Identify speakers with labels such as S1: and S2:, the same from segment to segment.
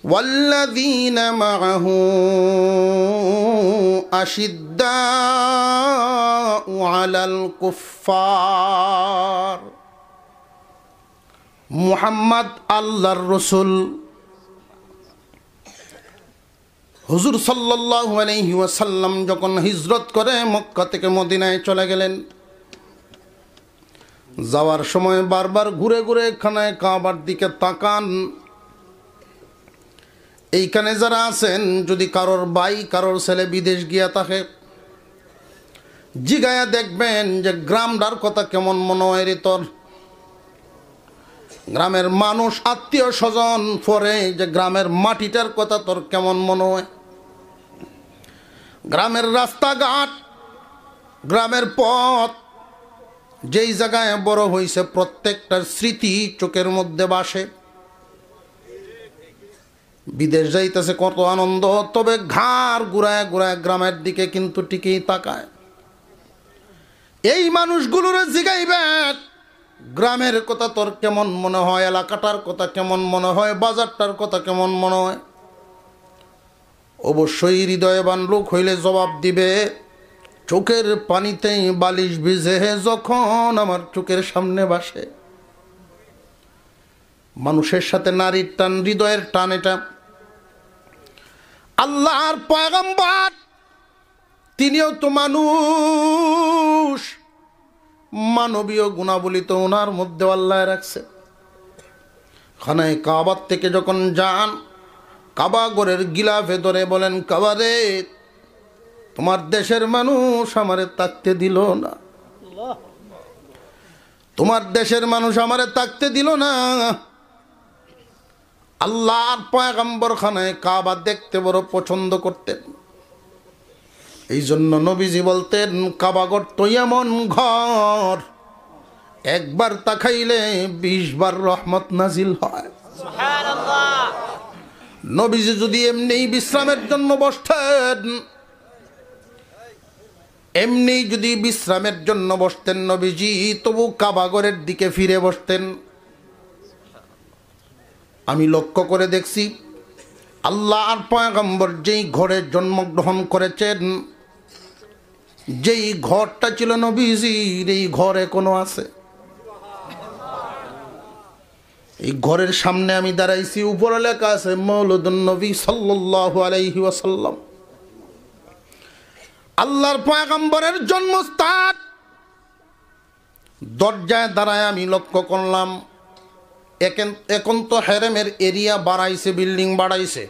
S1: ওয়াল্লাযীনা মাআহু আশিদ্দাউ আলাল কুফফার। মুহাম্মদ আল্লাহর রাসূল হুজুর সাল্লাল্লাহু আলাইহি ওয়াসাল্লাম যখন হিজরত করে মক্কা থেকে মদিনায় চলে গেলেন, যাওয়ার সময় বারবার ঘুরে ঘুরে খানায় কাবার দিকে তাকান। এইখানে যারা আছেন, যদি কারোর ভাই কারোর ছেলে বিদেশ গিয়া থাকে, জিগায়া দেখবেন যে গ্রামটার কথা কেমন মনে হয় রে তোর। গ্রামের মানুষ আত্মীয় স্বজন পরে যে গ্রামের মাটিটার কথা তোর কেমন মনে হয়। গ্রামের রাস্তাঘাট, গ্রামের পথ, যেই জায়গায় বড় হয়েছে প্রত্যেকটার স্মৃতি চোখের মধ্যে বাসে। বিদেশ যাইতেছে কত আনন্দ, তবে ঘাড় ঘুরায় ঘুরায় গ্রামের দিকে কিন্তু টিকেই তাকায়। এই মানুষগুলোর জিগাইবেন গ্রামের কথা তোর কেমন মনে হয়, এলাকাটার কথা কেমন মনে হয়, বাজারটার কথা কেমন মনে হয়। অবশ্যই হৃদয়বান লোক হইলে জবাব দিবে, চোখের পানিতেই বালিশ ভিজে যখন আমার চোখের সামনে বাসে। মানুষের সাথে নারীর টান, হৃদয়ের টান, এটা আল্লাহর পয়গম্বর তিনিও তো মানুষ, মানবীয় গুণাবলী তো ওনার মধ্যে আল্লাহ রাখছে। খানায় কাবার থেকে যখন যান, কাবা ঘরের গিলাফে ধরে বলেন, কাবা রে, তোমার দেশের মানুষ আমারে তাকতে দিল না, তোমার দেশের মানুষ আমারে তাকতে দিল না। আল্লাহর পয়গম্বর খানায় কাবা দেখতে বড় পছন্দ করতেন। এই জন্য নবীজি বলতেন, কাবাঘর তো এমন ঘর, একবার তাকাইলে 20 বার রহমত নাজিল হয়। সুবহানাল্লাহ। নবীজি যদি এমনি বিশ্রামের জন্য বসতেন, এমনি যদি বিশ্রামের জন্য বসতেন নবীজি, তবু কাবাঘরের দিকে ফিরে বসতেন। আমি লক্ষ্য করে দেখছি, আল্লাহর পয়গম্বর যেই ঘরে জন্মগ্রহণ করেছেন, যেই ঘরটা ছিল নবীজির, এই ঘর এখনো আছে। এই ঘরের সামনে আমি দাঁড়াইছি, উপরে লেখা আছে মৌলুদুন নবী সাল্লাল্লাহু আলাইহি ওয়াসাল্লাম। আল্লাহর পয়গম্বরের জন্মস্থান। দরজায় দাঁড়ায় আমি লক্ষ্য করলাম, এখন তো হেরেমের এরিয়া বাড়াইছে, বিল্ডিং বাড়াইছে।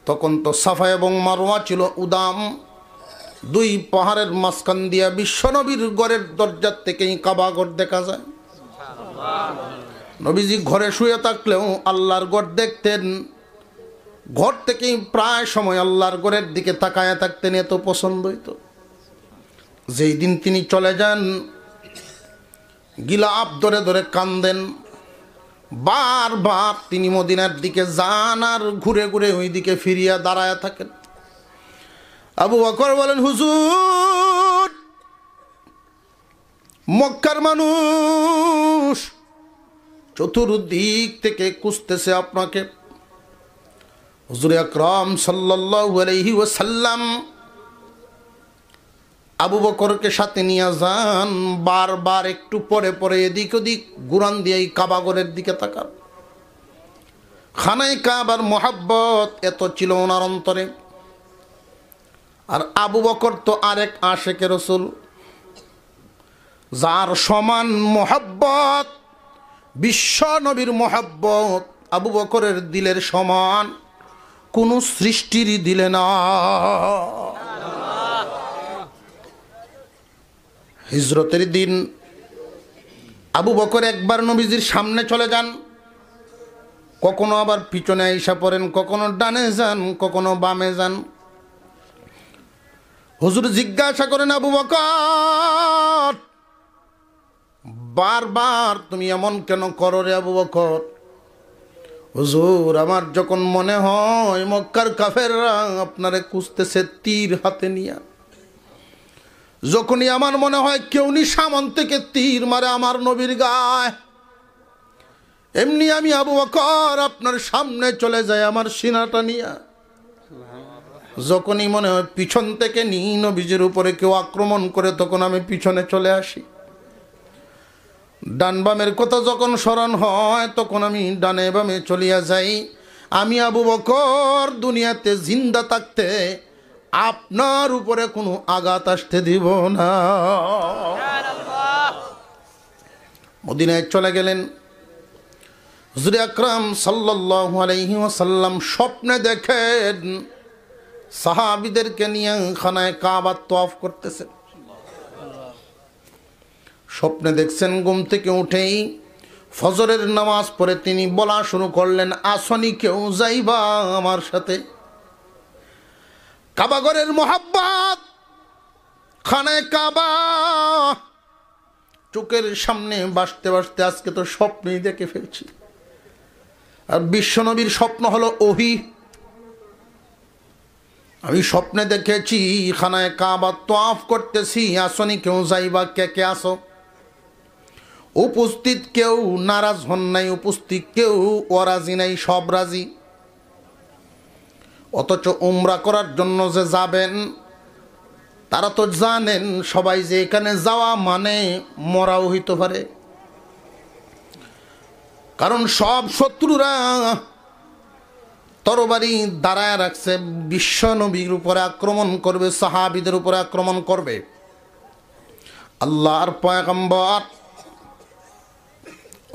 S1: তখন তো সাফা এবং মারওয়া ছিল উদাম, দুই পাহাড়ের মাঝখান দিয়া বিশ্বনবীর ঘরের দরজার থেকেই কাবাঘর দেখা যায়। নবীজি ঘরে শুয়ে থাকলেও আল্লাহর ঘর দেখতেন। ঘর থেকেই প্রায় সময় আল্লাহর ঘরের দিকে তাকায়া থাকতেন, এত পছন্দ হইত। যেই দিন তিনি চলে যান, গিলাফ ধরে ধরে কান্দেন। বারবার তিনি মদিনার দিকে যান আর ঘুরে ঘুরে ওই দিকে ফিরিয়া দাঁড়ায়া থাকেন। আবু বকর বলেন, হুজুর, মক্কার মানুষ চতুর্দিক থেকে খুঁজতেছে আপনাকে। হুজুর আকরাম সাল্লাল্লাহু আলাইহি ওয়াসাল্লাম আবু বকরকে সাথে নিয়ে যান। বারবার একটু পরে পরে এদিক ওদিক ঘুরান দিয়ে এই কাবাঘরের দিকে তাকান। খানায় কাবার মোহাব্বত এত ছিল ওনার অন্তরে। আর আবু বকর তো আরেক আশেকে রসুল, যার সমান মোহাব্বত, বিশ্ব নবীর মোহাব্বত আবু বকরের দিলের সমান কোন সৃষ্টির দিলে না। হিজরতের দিন আবু বকর একবার নবীজির সামনে চলে যান, কখনো আবার পিছনে আইসা পড়েন, কখনো ডানে যান, কখনো বামে যান। হুজুর জিজ্ঞাসা করেন, আবু বকর, বারবার তুমি এমন কেন করো রে আবু বকর? হুজুর, আমার যখন মনে হয় মক্কার কাফেররা আপনারে খুঁজতেছে তীর হাতে নিয়া, যখনই আমার মনে হয় কেউ নি সামন থেকে তীর মারে আমার নবীর গায়ে, এমনি আমি আবু বকর আপনার সামনে চলে যাই আমার সিনাটা নিয়ে। যখনই মনে হয় পিছন থেকে নবীজির উপরে কেউ আক্রমণ করে, তখন আমি পিছনে চলে আসি। ডান বামের কথা যখন স্মরণ হয়, তখন আমি ডানে বামে চলিয়া যাই। আমি আবু বকর দুনিয়াতে জিন্দা থাকতে আপনার উপরে কোনো আঘাত আসতে দিব না। মদিনায় চলে গেলেন। হুজুর আকরাম সাল্লাল্লাহু আলাইহি ওয়াসাল্লাম স্বপ্নে দেখেন সাহাবীদেরকে নিয়ে খানায় কাবা তওয়াফ করতেছেন। স্বপ্নে দেখছেন, ঘুম থেকে উঠেই ফজরের নামাজ পড়ে তিনি বলা শুরু করলেন, আসনি কেউ যাইবা আমার সাথে? কাবাঘরের মোহাব্বত, খানায় কাবা চোখের সামনে বাসতে বাসতে আজকে তো স্বপ্নেই দেখে ফেলছি। আর বিশ্বনবীর স্বপ্ন হলো ওহী। আমি স্বপ্নে দেখেছি খানায় কাবা তওয়াফ করতেছি, আসনি কেউ যাইবা? কে কে আসো? উপস্থিত কেউ নারাজ হন নাই, উপস্থিত কেউ অরাজি নাই, সব রাজি। অথচ উমরা করার জন্য যে যাবেন, তারা তো জানেন সবাই যে এখানে যাওয়া মানে মরাও হইতে পারে। কারণ সব শত্রুরা তরবারি দাঁড়ায় রাখছে, বিশ্ব নবীর উপরে আক্রমণ করবে, সাহাবীদের উপরে আক্রমণ করবে। আল্লাহর পয়গম্বর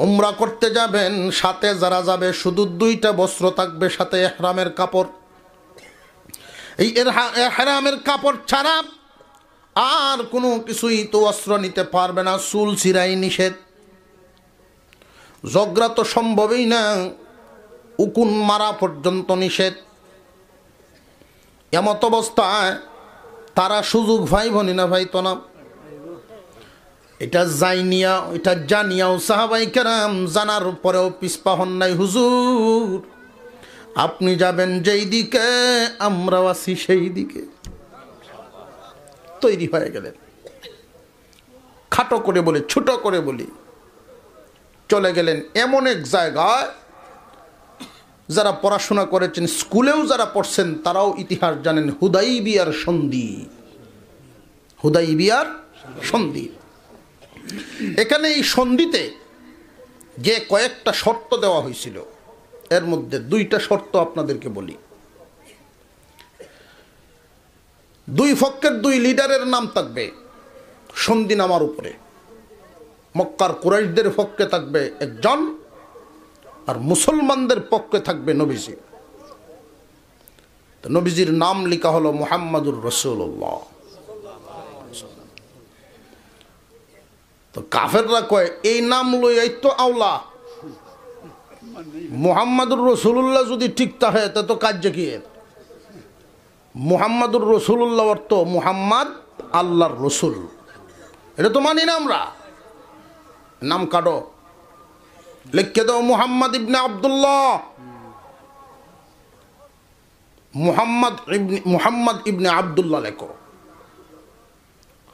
S1: উমরা করতে যাবেন, সাথে যারা যাবে শুধু 2টা বস্ত্র থাকবে, সাথে ইহরামের কাপড়। এই ইহরামের কাপড় ছাড়া আর কোনো কিছুই তো অস্ত্র নিতে পারবে না। চুল ছিঁড়াই নিষেধ, ঝগড়া তো সম্ভবই না, উকুন মারা পর্যন্ত নিষেধ। এমত অবস্থায় তারা সুযোগ ভাইবনি না ভাইতো না। এটা জানিয়া, এটা জানিয়াও সাহাবাই কেরাম জানার পরেও পিছপা হন নাই। হুজুর আপনি যাবেন যেই দিকে, আমরাও আছি সেই দিকে। তৈরি হয়ে গেলেন। খাটো করে বলি, ছোট করে বলি, চলে গেলেন এমন এক জায়গায় যারা পড়াশোনা করেছেন, স্কুলেও যারা পড়ছেন তারাও ইতিহাস জানেন, হুদাইবিয়ার সন্ধি। হুদাইবিয়ার সন্ধি। এখানে এই সন্ধিতে যে কয়েকটা শর্ত দেওয়া হয়েছিল, এর মধ্যে 2টা শর্ত আপনাদেরকে বলি। 2 পক্ষের 2 লিডারের নাম থাকবে সন্ধি নামার উপরে। মক্কার কুরাইশদের পক্ষে থাকবে একজন, আর মুসলমানদের পক্ষে থাকবে নবীজি। তো নবীজির নাম লেখা হলো মুহাম্মাদুর রাসূলুল্লাহ। তো কাফেররা কয় এই নাম লই তো আওলা, মুহাম্মাদুর রাসূলুল্লাহ যদি ঠিক থাকে তা তো কাজ কি? মুহাম্মাদুর রাসূলুল্লাহ অর্থ মুহাম্মদ আল্লাহর রসুল, এটা তো মানি না আমরা। নাম কাটো, লিখে দাও মুহাম্মদ ইবনে আব্দুল্লাহ। মুহাম্মদ ইবনে আব্দুল্লাহ লেখো।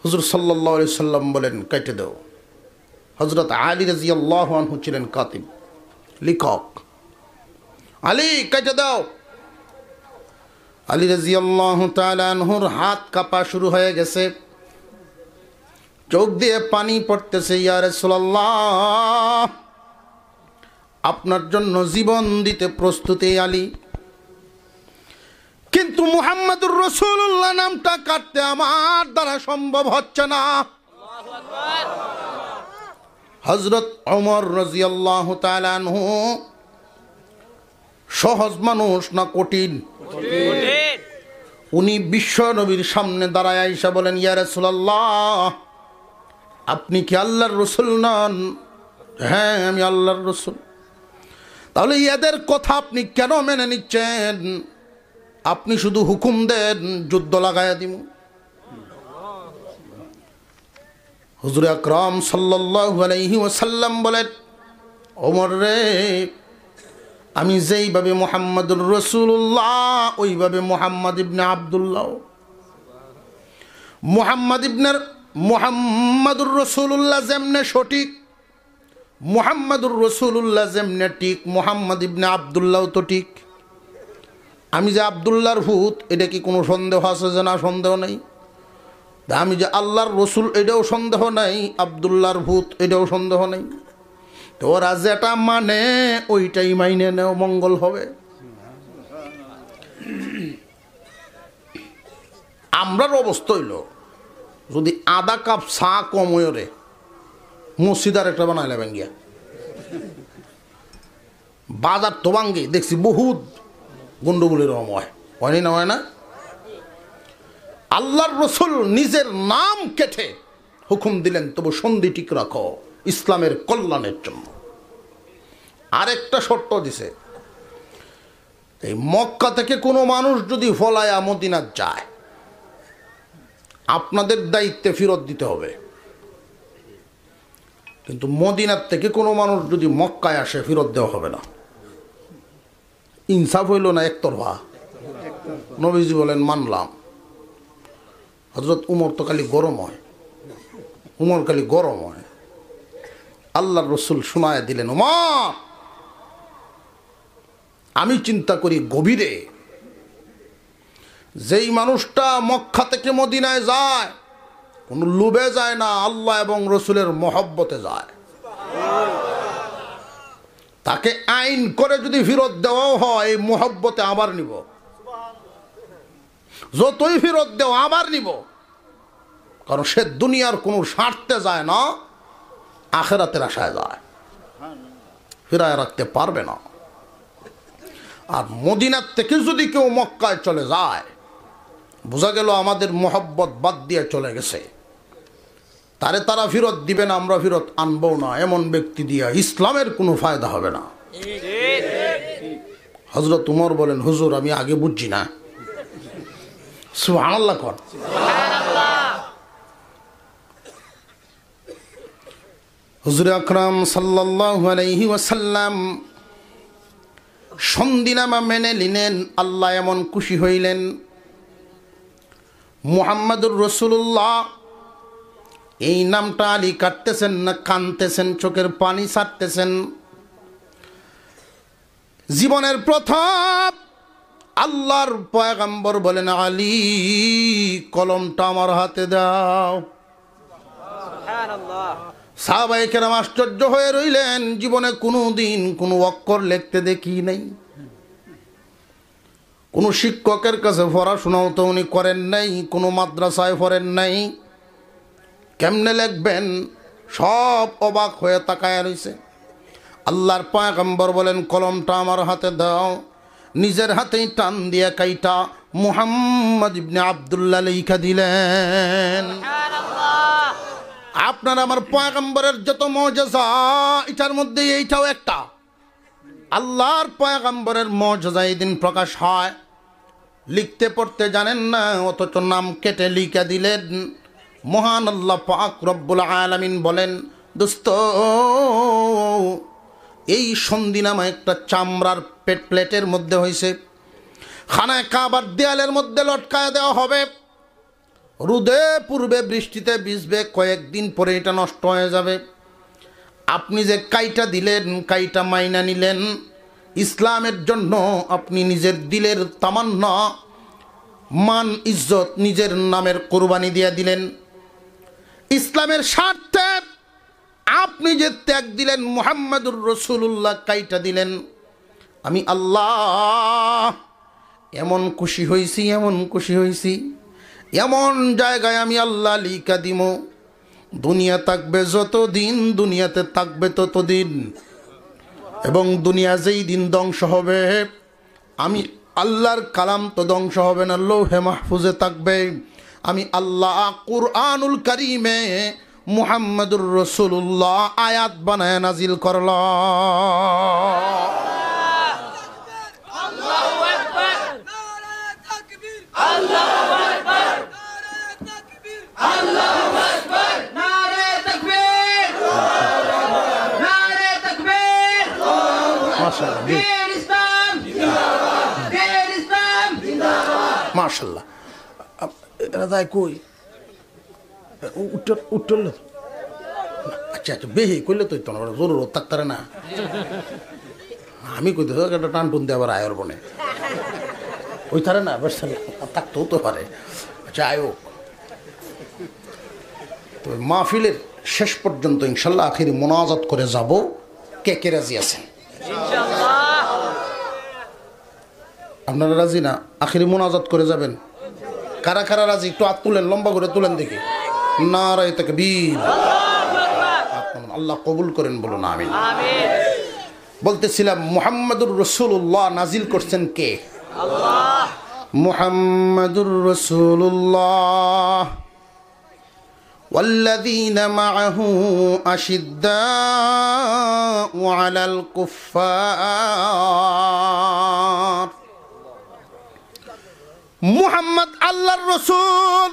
S1: হুজুর সাল্লাল্লাহু আলাইহি সাল্লাম বলেন কেটে দাও। হযরত আলী রাদিয়াল্লাহু আনহু ছিলেন কাতিব, লেখক। আলী কেটে দাও। আলী রাদিয়াল্লাহু তাআলা আনহুর হাত কাঁপা শুরু হয়ে গেছে, চোখ দিয়ে পানি পড়তেছে। ইয়া রাসূলুল্লাহ, আপনার জন্য জীবন দিতে প্রস্তুত আলী, কিন্তু মুহাম্মাদুর রাসূলুল্লাহ নামটা কাটতে আমার দ্বারা সম্ভব হচ্ছে না। হযরত ওমর রাদিয়াল্লাহু তাআলা আনহু সহজ মানুষ না কঠিন? উনি বিশ্ব নবীর সামনে দাঁড়ায় আয়েশা বলেন, ইয়া রাসূলুল্লাহ, আপনি কি আল্লাহর রসুল নন? হ্যাঁ আমি আল্লাহর রসুল। তাহলে এদের কথা আপনি কেন মেনে নিচ্ছেন? আপনি শুধু হুকুম দেন, যুদ্ধ লাগাইয়া দিব। হুজুর আকরাম সাল্লাল্লাহু আলাইহি ওয়াসাল্লাম বলেন, ওমর রে, আমি যেইভাবে মুহাম্মাদুর রাসূলুল্লাহ ওইভাবে মুহাম্মদ ইবনে আব্দুল্লাহ। মুহাম্মাদুর রাসূলুল্লাহ যেমনে সঠিক, মুহাম্মাদুর রাসূলুল্লাহ যেমনে ঠিক, মুহাম্মদ ইবনে আব্দুল্লাহ তো ঠিক। আমি যে আব্দুল্লাহর ভূত, এটা কি কোনো সন্দেহ আছে? যে না, সন্দেহ নেই। আমি যে আল্লাহর রসুল, এটাও সন্দেহ নাই। আব্দুল্লাহর ভূত, এটাও সন্দেহ নেই। তো ওরা যেটা মানে ওইটাই মাইনে নেও, মঙ্গল হবে। আমরার অবস্থা হইল, যদি আধা কাপ চা কম হয়ে মসজিদার একটা বানাইলে ভাঙ্গিয়া, বাজার তো ভাঙ্গি দেখছি বহুত গন্ডগোলের রকম হয়নি না, হয় না? আল্লাহর রসুল নিজের নাম কেটে হুকুম দিলেন, তবু সন্ধি ঠিক রাখো ইসলামের কল্যাণের জন্য। আরেকটা শর্ত দিছে, এই মক্কা থেকে কোনো মানুষ যদি ফলায়া মদিনা যায়, আপনাদের দায়িত্বে ফেরত দিতে হবে। কিন্তু মদিনার থেকে কোনো মানুষ যদি মক্কায় আসে, ফেরত দেওয়া হবে না। ইনসাফ হইল না একতরফা? নবীজি বলেন মানলাম। হযরত উমর তো খালি গরম হয়, উমর খালি গরম হয়। আল্লাহর রসুল শোনায় দিলেন, উমর আমি চিন্তা করি গভীরে, যেই মানুষটা মক্কা থেকে মদিনায় যায় কোনো লোভে যায় না, আল্লাহ এবং রসুলের মহব্বতে যায়। তাকে আইন করে যদি ফেরত দেওয়াও হয়, এই মহব্বতে আবার নিব। যতই ফেরত দেও আবার নিব, কারণ সে দুনিয়ার কোনো স্বার্থে যায় না, আখেরাতের আশায় যায়, ফিরায় রাখতে পারবে না। আর মদিনার থেকে যদি কেউ মক্কায় চলে যায়, বোঝা গেল আমাদের মহব্বত বাদ দিয়ে চলে গেছে, তারে তারা ফেরত দিবে না, আমরা ফেরত আনবো না। এমন ব্যক্তি দিয়া ইসলামের কোনো ফায়দা হবে না। হযরত উমর বলেন, হুজুর আমি আগে বুঝছি না। সুবহানাল্লাহ কর। হুজুর আকরাম সাল্লাল্লাহু আলাইহি ওয়াসাল্লাম সন্ধিনামা মেনে নিলেন। আল্লাহ এমন খুশি হইলেন, মুহাম্মাদুর রাসূলুল্লাহ এই নামটা আলী কাটতেছেন না কানতেছেন, চোখের পানি ছাড়তেছেন। জীবনের প্রথম আল্লাহর পয়গম্বর বলেন, আলী কলমটা আমার হাতে দাও। সুবহানাল্লাহ। সাহাবায়ে কেরাম আশ্চর্য হয়ে রইলেন, জীবনে কোনো দিন কোনো অক্ষর লিখতে দেখি নাই, কোনো শিক্ষকের কাছে পড়াশোনাও তো উনি করেন নাই, কোনো মাদ্রাসায় পড়েন নাই, কেমনে লিখবেন? সব অবাক হয়ে তাকায় রইছে। আল্লাহর পয়গম্বর বলেন, কলমটা আমার হাতে দাও। নিজের হাতেই টান দিয়ে কাইটা মুহাম্মদ ইবনে আব্দুল্লাহ লিখা দিলেন। আপনার আমার পয়গম্বরের যত মুজিজা, এটার মধ্যে এইটাও একটা। আল্লাহর পয়গম্বরের মুজিজা এই দিন প্রকাশ হয়। লিখতে পড়তে জানেন না, অথচ নাম কেটে লিখা দিলেন। মহান আল্লাহ পাক রব্বুল আলামিন বলেন, দোস্ত এই সন্ধিনামা একটা চামড়ার প্লেটের মধ্যে হয়েছে, খানায় কাবার দেয়ালের মধ্যে লটকায় দেওয়া হবে। রোদে পূর্বে বৃষ্টিতে ভিজবে, কয়েকদিন পরে এটা নষ্ট হয়ে যাবে। আপনি যে কাইটা দিলেন, কাইটা মাইনা নিলেন, ইসলামের জন্য আপনি নিজের দিলের তামান্না, মান, ইজ্জত নিজের নামের কোরবানি দিয়ে দিলেন। ইসলামের স্বার্থে আপনি যে ত্যাগ দিলেন, মুহাম্মাদুর রাসূলুল্লাহ কাইটা দিলেন। আমি আল্লাহ এমন খুশি হইছি, এমন খুশি হইছি, এমন জায়গায় আমি আল্লাহ লিখা দিব, দুনিয়া থাকবে যতদিন, দুনিয়াতে থাকবে ততদিন, এবং দুনিয়া যেই দিন ধ্বংস হবে, আমি আল্লাহর কালাম তো ধ্বংস হবে না, লৌহে মাহফুজে থাকবে। আমি আল্লাহ কুরআনুল কারীমে মুহাম্মাদুর রাসূলুল্লাহ আয়াত বানায় নাজিল করলাম।
S2: আল্লাহু আকবার, নারে তাকবীর, আল্লাহু আকবার, নারে তাকবীর, আল্লাহু আকবার, নারে তাকবীর, নারে তাকবীর,
S1: মাশাআল্লাহ,
S2: বীর ইসলাম জিন্দাবাদ, বীর ইসলাম জিন্দাবাদ।
S1: মাশাআল্লাহ। এরা যায় কই? উত্তর আচ্ছা আচ্ছা বেহি কইলে তো তো জরুরত থাকতারে না আমি কইতে একটা টান টুন দিয়ে আবার আয়ের বনে ওই তারে না বেশ থাকতেও তো পারে আচ্ছা আয়োগ তো মাহফিলের শেষ পর্যন্ত ইনশাল্লাহ আখির মোনাজাত করে যাব কে কে রাজি আছেন আপনারা রাজি না আখিরি মোনাজাত করে যাবেন কারা কারা রাজি একটু হাত তুলেন লম্বা করে তুলেন দেখি নারায়ে তাকবীর আল্লাহ কবুল করেন বলুন আমিন বলতেছিলাম মুহাম্মাদুর রাসূলুল্লাহ নাজিল করছেন কে আল্লাহ মুহাম্মাদুর রাসূলুল্লাহ والذين معه أشداء على الكفار মুহাম্মদ আল্লাহর রাসূল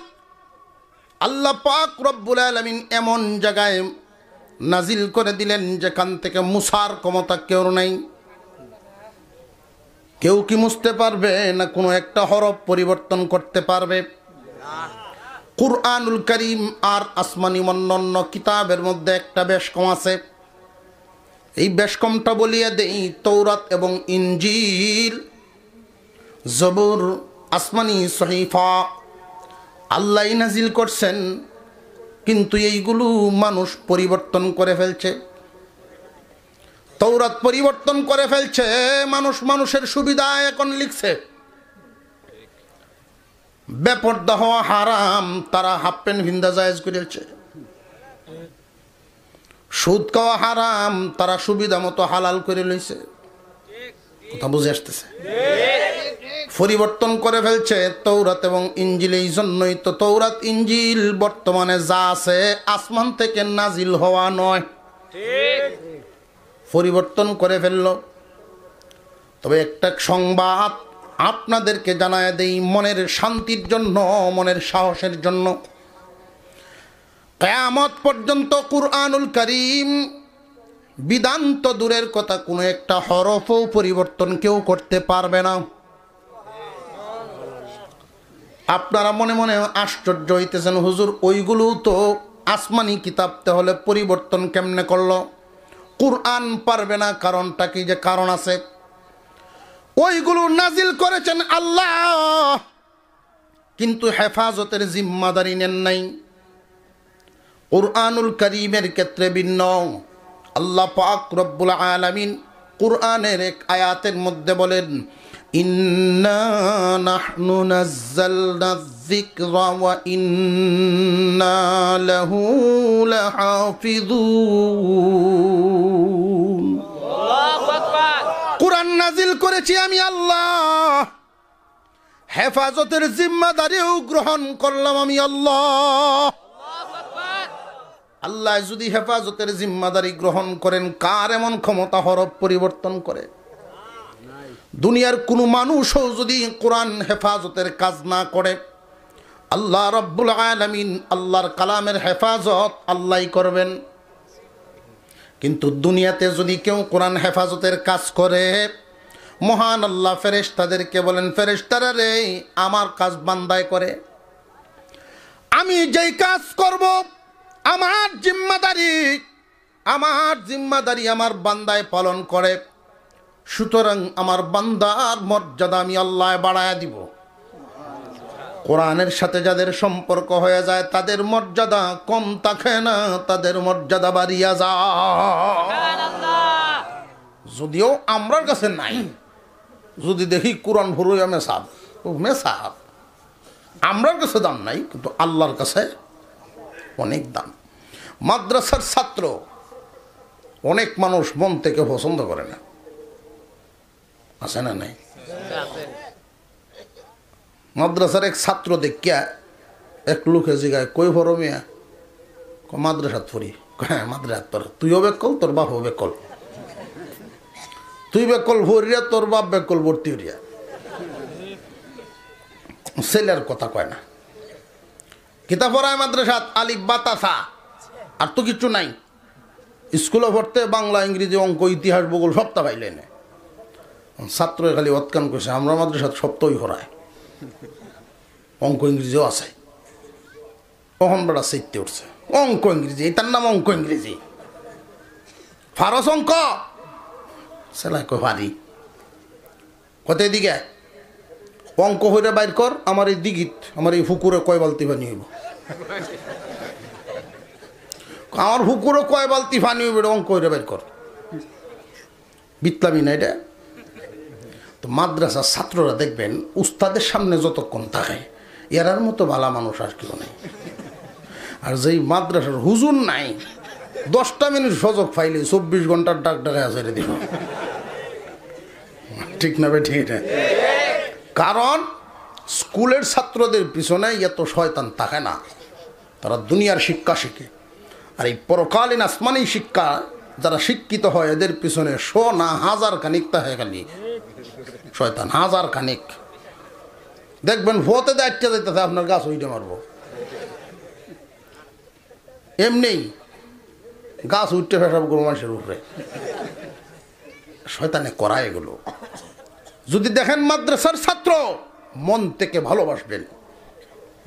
S1: আল্লাহ পাক রব্বুল আলামিন এমন জায়গায় নাজিল করে দিলেন যেখান থেকে মুসার ক্ষমতা কেউ নাই কেউ কি মুছতে পারবে না কোনো একটা হরফ পরিবর্তন করতে পারবে কুরআনুল কারীম আর আসমানি অন্যান্য কিতাবের মধ্যে একটা বেশ কম আছে এই বেশ কমটা বলিয়ে দেই তৌরাত এবং ইনজিল জবুর আসমানি সহিফা আল্লাহ নাজিল করছেন কিন্তু এইগুলো মানুষ পরিবর্তন করে ফেলছে তৌরাত পরিবর্তন করে ফেলছে মানুষের সুবিধায় এখন লিখছে বেপরদা হওয়া হারাম তারা হাফ প্যান্ট ভিন্দা জায়েজ করেছে সুদ খাওয়া হারাম তারা সুবিধা মতো হালাল করে লইছে কথা বুঝে আসতেছে পরিবর্তন করে ফেলছে তৌরাত এবং ইনজিল এই জন্যই তো তৌরাত ইনজিল বর্তমানে যা আছে আসমান থেকে নাজিল হওয়া নয় পরিবর্তন করে ফেলল তবে একটা সংবাদ আপনাদেরকে জানায় দেই মনের শান্তির জন্য মনের সাহসের জন্য কিয়ামত পর্যন্ত কুরআনুল কারীম বিধান তো দূরের কথা কোনো একটা হরফও পরিবর্তন কেউ করতে পারবে না আপনারা মনে মনে আশ্চর্য হইতেছেন হুজুর ওইগুলো তো আসমানি কিতাব তাহলে পরিবর্তন কেমনে করলো কুরআন পারবে না কারণটা কি যে কারণ আছে ওইগুলো নাজিল করেছেন আল্লাহ কিন্তু হেফাজতের জিম্মাদারি নেন নাই কুরআনুল কারীমের ক্ষেত্রে ভিন্ন আল্লাহ পাক রব্বুল আলামিন কুরআনের এক আয়াতের মধ্যে বলেন ইন্না নাহনু নাযালনা যিকরা ওয়া ইন্না লাহু লাহাফিযুন আল্লাহু আকবার কুরআন নাজিল করেছি আমি আল্লাহ হেফাজতের জিম্মাদারিও গ্রহণ করলাম আমি আল্লাহ আল্লাহ যদি হেফাজতের জিম্মাদারি গ্রহণ করেন কার এমন ক্ষমতা হরফ পরিবর্তন করে দুনিয়ার কোনো মানুষও যদি কোরআন হেফাজতের কাজ না করে আল্লাহ রব্বুল আলামিন আল্লাহর কালামের হেফাজত আল্লাহই করবেন কিন্তু দুনিয়াতে যদি কেউ কোরআন হেফাজতের কাজ করে মহান আল্লাহ ফেরেশতাদেরকে বলেন ফেরেশতারা রে আমার কাজ বান্দায় করে আমি যেই কাজ করব আমার জিম্মাদারি আমার বান্দায় পালন করে সুতরাং আমার বান্দার মর্যাদা আমি আল্লাহ বাড়ায়া দিব কোরআনের সাথে যাদের সম্পর্ক হয়ে যায় তাদের মর্যাদা কম থাকে না তাদের মর্যাদা বাড়িয়া যায় যদিও আমরার কাছে নাই যদি দেখি কোরআন ভরুয়া মেসাব আমরার কাছে দাম নাই কিন্তু আল্লাহর কাছে অনেক দাম মাদ্রাসার ছাত্র অনেক মানুষ মন থেকে পছন্দ করে না আছে না নাই মাদ্রাসার এক ছাত্র দেখিয়া এক লোকে জিগায় কই ভরো মিয়া মাদ্রাসাত পড়ি হ্যাঁ মাদ্রাসাত পড় তুইও বেকল তোর বাপও বেকল তুই বেকল ভরিয়া তোর বাপ বেকল ভর্তি হরিয়া ছেলের কথা কয় না কিতাব পড়ায় মাদ্রাসাত আলিফ বাতাসা আর তো কিছু নাই স্কুলে পড়তে বাংলা ইংরেজি অঙ্ক ইতিহাস ভূগোল সপ্তাহ পাইলে না ছাত্র খালি অৎকান করছে আমরা মাদ্রাসাত সপ্তাহই পড়ায় অঙ্ক ইংরেজিও আছে কখন বেড়া শিখতে উঠছে অঙ্ক ইংরেজি তার নাম অঙ্ক ইংরেজি ফারস অঙ্ক সেলাই কই পারি কত দিকে অঙ্ক হইরে বাইর কর আমার এই দিঘিত আমার এই পুকুরে কয় বালতি পানি হইব আমার পুকুরে কয় বালতি পানি হইব অঙ্ক হইরে বাইর কর বিতলামি না এটা তো মাদ্রাসার ছাত্ররা দেখবেন উস্তাদের সামনে যতক্ষণ থাকে এরার মতো ভালো মানুষ আর কেউ নেই আর যেই মাদ্রাসার হুজুর নাই 10টা মিনিট সুযোগ পাইলে 24 ঘন্টার ডাক ডাকায় ছেড়ে দিব ঠিক না ভাই ঠিক না কারণ স্কুলের ছাত্রদের পিছনে এত শয়তান থাকে না তারা দুনিয়ার শিক্ষা শিখে আর এই পরকালীন আসমানি শিক্ষা যারা শিক্ষিত হয় এদের পিছনে না হাজার খানিক তাহে খালি শয়তান হাজার খানিক দেখবেন ভোতে দায়িত্ব যাইতেছে আপনার গাছ উইটে মারব এমনি গাছ উঠতে ফেসাব গরু মানুষের উপরে শয়তানে করা এগুলো যদি দেখেন মাদ্রাসার ছাত্র মন থেকে ভালোবাসবেন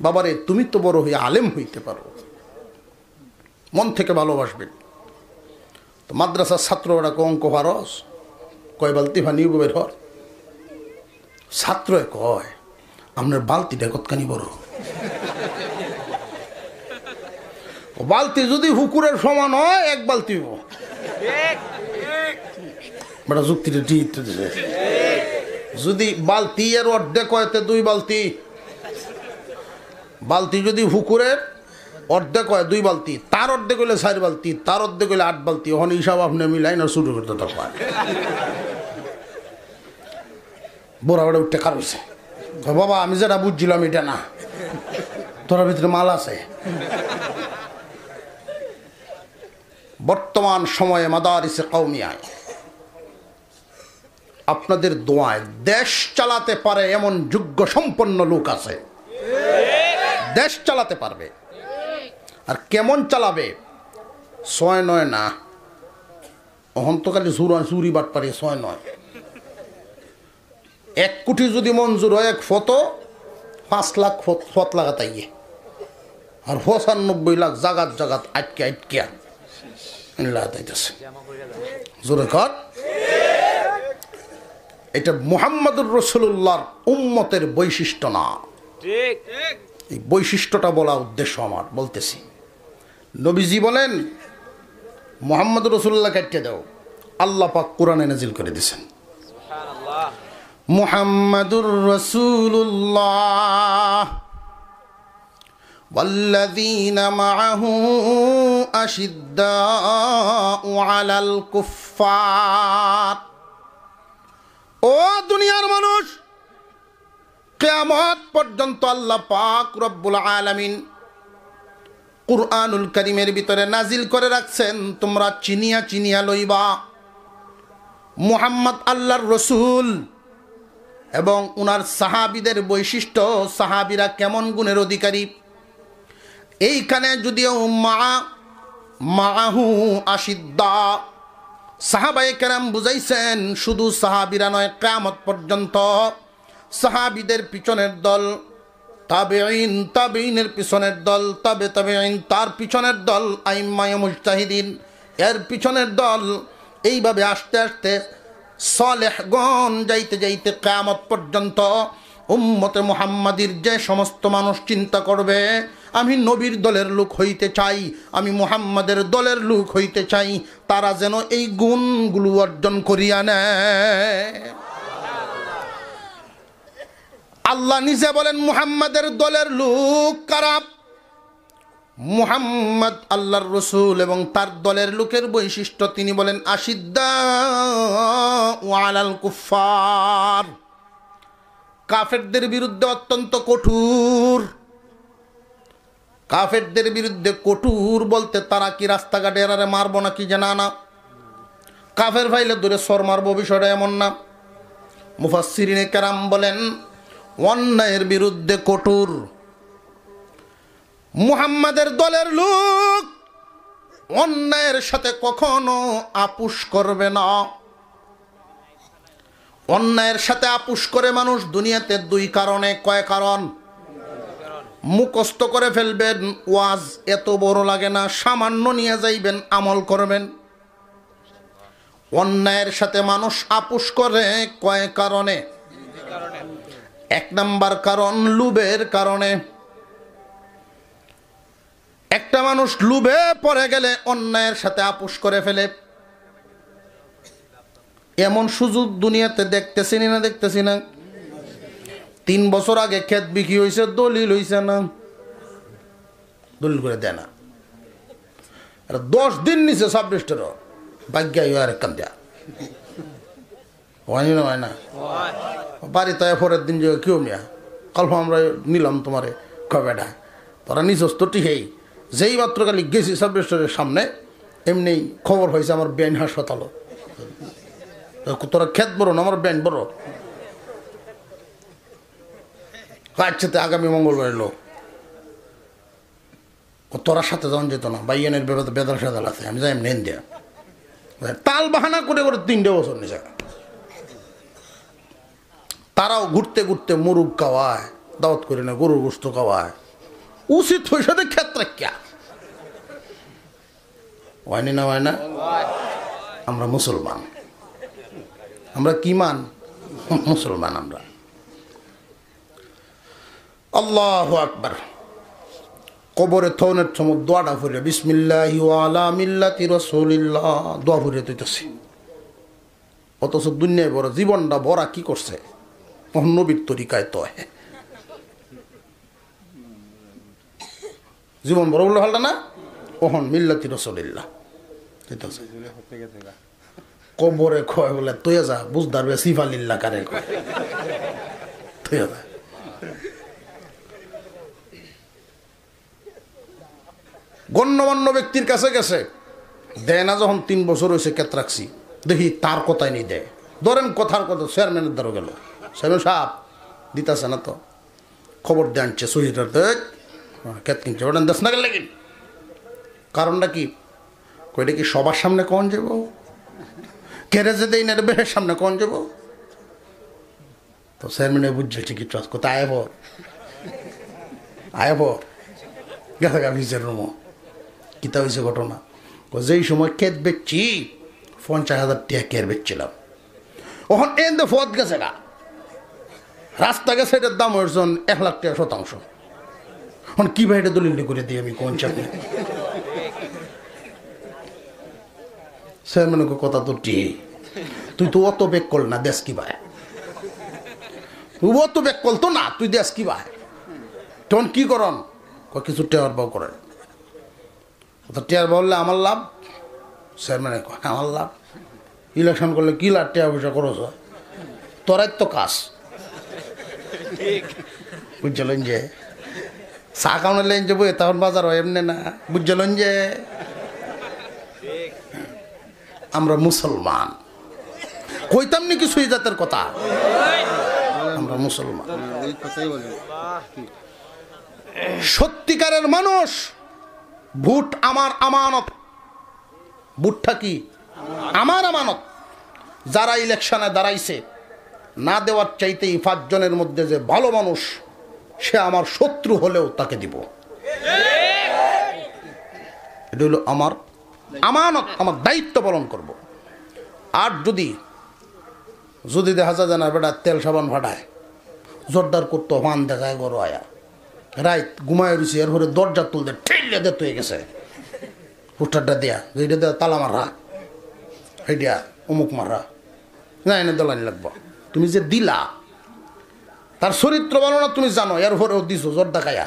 S1: বাবারে তুমি তো বড় হয়ে আলেম হইতে পারো মন থেকে ভালোবাসবেন তো মাদ্রাসার ছাত্র ওরা অঙ্ক ফারস কয় বালতি ভানি বের হর ছাত্র কয় আপনার বালতিটা কতখানি বড় বালতি যদি পুকুরের সমান হয় এক বালতি বড় যুক্তিটা ঠিক যদি বালতি এর অর্ধেক হয়তে 2 বালতি বালতি যদি পুকুরের অর্ধেক হয় 2 বালতি তার অর্ধেক হইলে 4 বালতি তার অর্ধেক হইলে 8 বালতি ওখানে হিসাব আপনি মিলাই না শুরু করতে দরকার বড় বড় উঠতে কারছে বাবা আমি যেটা বুঝছিলাম এটা না তোর ভিতরে মাল আছে বর্তমান সময়ে মাদারিসে কওমিয়ায় আপনাদের দোয়ায় দেশ চালাতে পারে এমন যোগ্য সম্পন্ন লোক আছে দেশ চালাতে পারবে আর কেমন চালাবে 6-9 না অহন্তকালী চুরি বাট পারে 6-9 1 কোটি যদি মঞ্জুর হয় এক ফটো 5 লাখ ফত লাগাতাইয়ে আর 95 লাখ জাগাত জাগাত আটকে আটকে লাগাইতেছে জোরে কর এটা মুহাম্মদুর রাসূলুল্লাহর উম্মতের বৈশিষ্ট্য না ঠিক এই বৈশিষ্ট্যটা বলা উদ্দেশ্য আমার বলতেছি নবীজি বলেন মুহাম্মদুর রাসূলুল্লাহ কাটিয়ে দাও আল্লাহ পাক কোরআনে নাজিল করে দিয়েছেন সুবহানাল্লাহ মুহাম্মদুর রাসূলুল্লাহ والذين معه أشداء على الكفار ও দুনিয়ার মানুষ কিয়ামত পর্যন্ত আল্লাহ পাক রব্বুল আলামিন কুরআনুল কারীমের ভিতরে নাজিল করে রাখছেন তোমরা চিনিয়া চিনিয়া লইবা মুহাম্মদ আল্লাহর রাসূল এবং উনার সাহাবীদের বৈশিষ্ট্য সাহাবীরা কেমন গুণের অধিকারী এইখানে যদিও মাহু আশিদ্দা সাহাবায়ে কেরাম বুঝাইছেন শুধু সাহাবীরা নয় কিয়ামত পর্যন্ত সাহাবীদের পিছনের দল তাবেঈন তাবেঈনের পিছনের দল তাবেঈন তার পিছনের দল আইম্মায়ে মুজতাহিদিন এর পিছনের দল এইভাবে আস্তে আস্তে সালেহগণ যাইতে যাইতে কিয়ামত পর্যন্ত উম্মতে মুহাম্মাদির যে সমস্ত মানুষ চিন্তা করবে আমি নবীর দলের লোক হইতে চাই আমি মুহাম্মাদের দলের লোক হইতে চাই তারা যেন এই গুণগুলো অর্জন করিয়া নেয় আল্লাহ নিজে বলেন মুহাম্মাদের দলের লোক কারা মুহাম্মদ আল্লাহর রাসূল এবং তার দলের লোকের বৈশিষ্ট্য তিনি বলেন আশিদ্দাউ আলাল কুফার কাফেরদের বিরুদ্ধে অত্যন্ত কঠোর কাফেরদের বিরুদ্ধে কঠোর বলতে তারা কি রাস্তাঘাটে এরারে মারবো না কি জানা না কাফের ভাইলে ধরে সর মারবো বিষয়টা এমন না মুফাসসিরিনে কেরাম বলেন অন্যায়ের বিরুদ্ধে কঠোর মুহাম্মাদের দলের লোক অন্যায়ের সাথে কখনো আপোষ করবে না অন্যায়ের সাথে আপোষ করে মানুষ দুনিয়াতে 2 কারণে কয় কারণ মুখস্থ করে ফেলবেন ওয়াজ এত বড় লাগে না সামান্য নিয়ে যাইবেন আমল করবেন অন্যায়ের সাথে মানুষ আপোষ করে কয় কারণে? এক নাম্বার কারণ লোভের কারণে। একটা মানুষ লোভে পড়ে গেলে অন্যায়ের সাথে আপোষ করে ফেলে। এমন সুযোগ দুনিয়াতে দেখতেছি না? দেখতেছি না? 3 বছর আগে ক্ষেত বিক্রি হয়েছে, দলিল হয়েছে না? দলিল করে দেয় না। 10 দিন নিচে সাব রেজিস্টারও ভাগ্যাই আর কান দেয়া হয়নি না? হয় না? বাড়ি তাই পরের দিন যে কেউ মিয়া কাল আমরা নিলাম তোমারে কবেটা তোরা নিজস্ব তো ঠিকই। যেই মাত্র খালি গেছি সাব রেজিস্টারের সামনে এমনি খবর হয়েছে আমার ব্যান হাসপাতাল। তোরা ক্ষেত বড় না আমার ব্যান বড়? আচ্ছাতে আগামী মঙ্গলবার এলো। তোরার সাথে যখন যেত না বাইয়ানের বেদার সাদাল আছে, আমি যাই নেন দেয়া তাল বাহানা করে করে 3 বছর নিচে। তারাও ঘুরতে ঘুরতে মুরুগ খাওয়ায়, দাওয়াত করে না গরুর গোস্ত খাওয়ায়। উচিত হয়েছে ক্ষেত্রে ক্যা হয়নি না? হয় না? আমরা মুসলমান। আমরা কি মান? মুসলমান আমরা। আল্লাহু আকবার। কবরে থনের সময় দোয়াটা ফুরে বিসমিল্লাহি ওয়া আলা মিল্লাতি রাসূলিল্লাহ দোয়া ফুরে দিতেছি। অথচ দুনিয়ায় বড় জীবনটা বড়া কি করছে? নবীর তরিকায় তো জীবন বড় বললে ভালো না? ওহন মিল্লাতি রাসূলিল্লাহ দিতেছে। কবরে কয় বলে তুই যা বুঝদার বে সিফালিল্লাহ কারে কয় তুই যা। গণ্যমান্য ব্যক্তির কাছে গেছে, দেয় না। যখন 3 বছর হয়েছে কেত রাখছি, দেখি তার কথাই নেই দেয়। ধরেন কথার কথা চেয়ারম্যানের দ্বারা গেল, চেয়ারম্যান সাহেব দিতেছে না তো, খবর দিয়ে আনছে সুহিটার কেত কিনছে ওটা দেশ না গেলে কিন। কারণটা কি? কইটা কি সবার সামনে কন যাব? গ্যারেজে দেই না বেহের সামনে কন যাব? তো চেয়ারম্যানে বুঝছে ঠিকই ট্রাস কোথায় আয়ব গেছে গা ভিজের রুমো। কিতা হয়েছে ঘটনা? যেই সময় ক্ষেত বেচছি 50,000 টাকা কেয়ার বেচছিলাম। ওখান এনে ফদ গেছে গা, রাস্তা গেছে, এটার দাম হয়েছে 1 লাখ টাকা শতাংশ। এখন কি ভাই এটা দলিল করে দিই আমি কোন চাকরি? চেয়ারম্যান কথা তো ঠিক, তুই তো অত বেক কল না, দেশ কি ভাই? তুই অত বেক কল তো না, তুই দেশ কি ভাই? তখন কি করন? কিছু টেয়ার বাউ করেন। টেয়ার বললে আমার লাভ, চেয়ারম্যানে আমার লাভ। ইলেকশন করলে কি লাভ? টেয়া পয়সা খরচ হয়, তোরাই তো কাজ। বুঝলেন যে চা খাওয়ানোর লাইন যাবো তখন বাজার হয় এমনি না। বুঝলেন যে আমরা মুসলমান, কইতাম নি কিছু জাতের কথা, আমরা মুসলমান। সত্যিকারের মানুষ। ভোট আমার আমানত। ভোটটা কি? আমার আমানত। যারা ইলেকশনে দাঁড়াইছে, না দেওয়ার চাইতেই 5 জনের মধ্যে যে ভালো মানুষ, সে আমার শত্রু হলেও তাকে দিব। এটা হলো আমার আমানত, আমার দায়িত্ব পালন করব। আর যদি দেখা যায় না বেটা তেল সাবান ফাটায়, জোরদার করতো হান দেখায় গরু আয়া রাইত ঘুমায় রয়েছে, এরপরে দরজা তুলতে ঠেলে দে হয়ে গেছে পোস্টারটা দেয়া, যেটা দেওয়া তালা মারা, সেইটা অমুক মারা, না এনে দলানি লাগবো। তুমি যে দিলা, তার চরিত্র ভালো না তুমি জানো, এরপরেও দিছো জোর দেখায়া।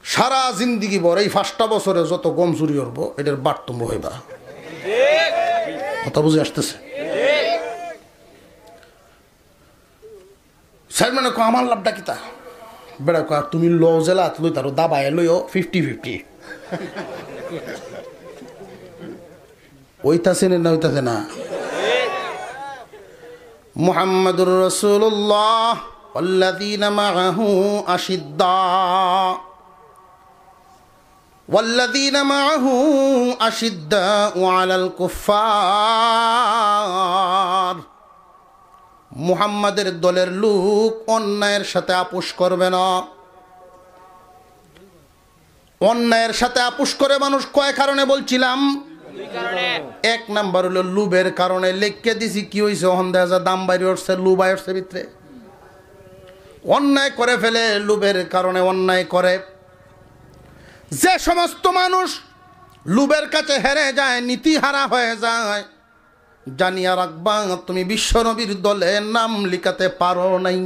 S1: সারা জিন্দিগি বর এই 5টা বছরে যত গম চুরি করবো, এটার বাটতম্ব হইবা। কথা বুঝে আসতেছে? চেয়ারম্যানে আমার লাভটা কিতা? বেড়া কা তুমি লো জেলা লই তারও দাবায় লইও 50-50 ওইতাছে না ওইতাছে না। মুহাম্মাদুর রাসূলুল্লাহ ওয়াল্লাযীনা মাআহু আশিদ্দাউ আলাল কুফফার। মুহাম্মাদের দলের লোক অন্যায়ের সাথে আপোষ করবে না। অন্যায়ের সাথে আপোষ করে মানুষ কয় কারণে বলছিলাম? এক নাম্বার হলো লুবের কারণে। লেখকে দিছি কি হয়েছে, ওখান দেখা যায় দাম বাইরে উঠছে, লুবাই উঠছে ভিতরে। অন্যায় করে ফেলে, লুবের কারণে অন্যায় করে। যে সমস্ত মানুষ লুবের কাছে হেরে যায়, নীতিহারা হয়ে যায়, জানিয়া রাখবা তুমি বিশ্বনবীর দলে নাম লিখাতে পারো নাই।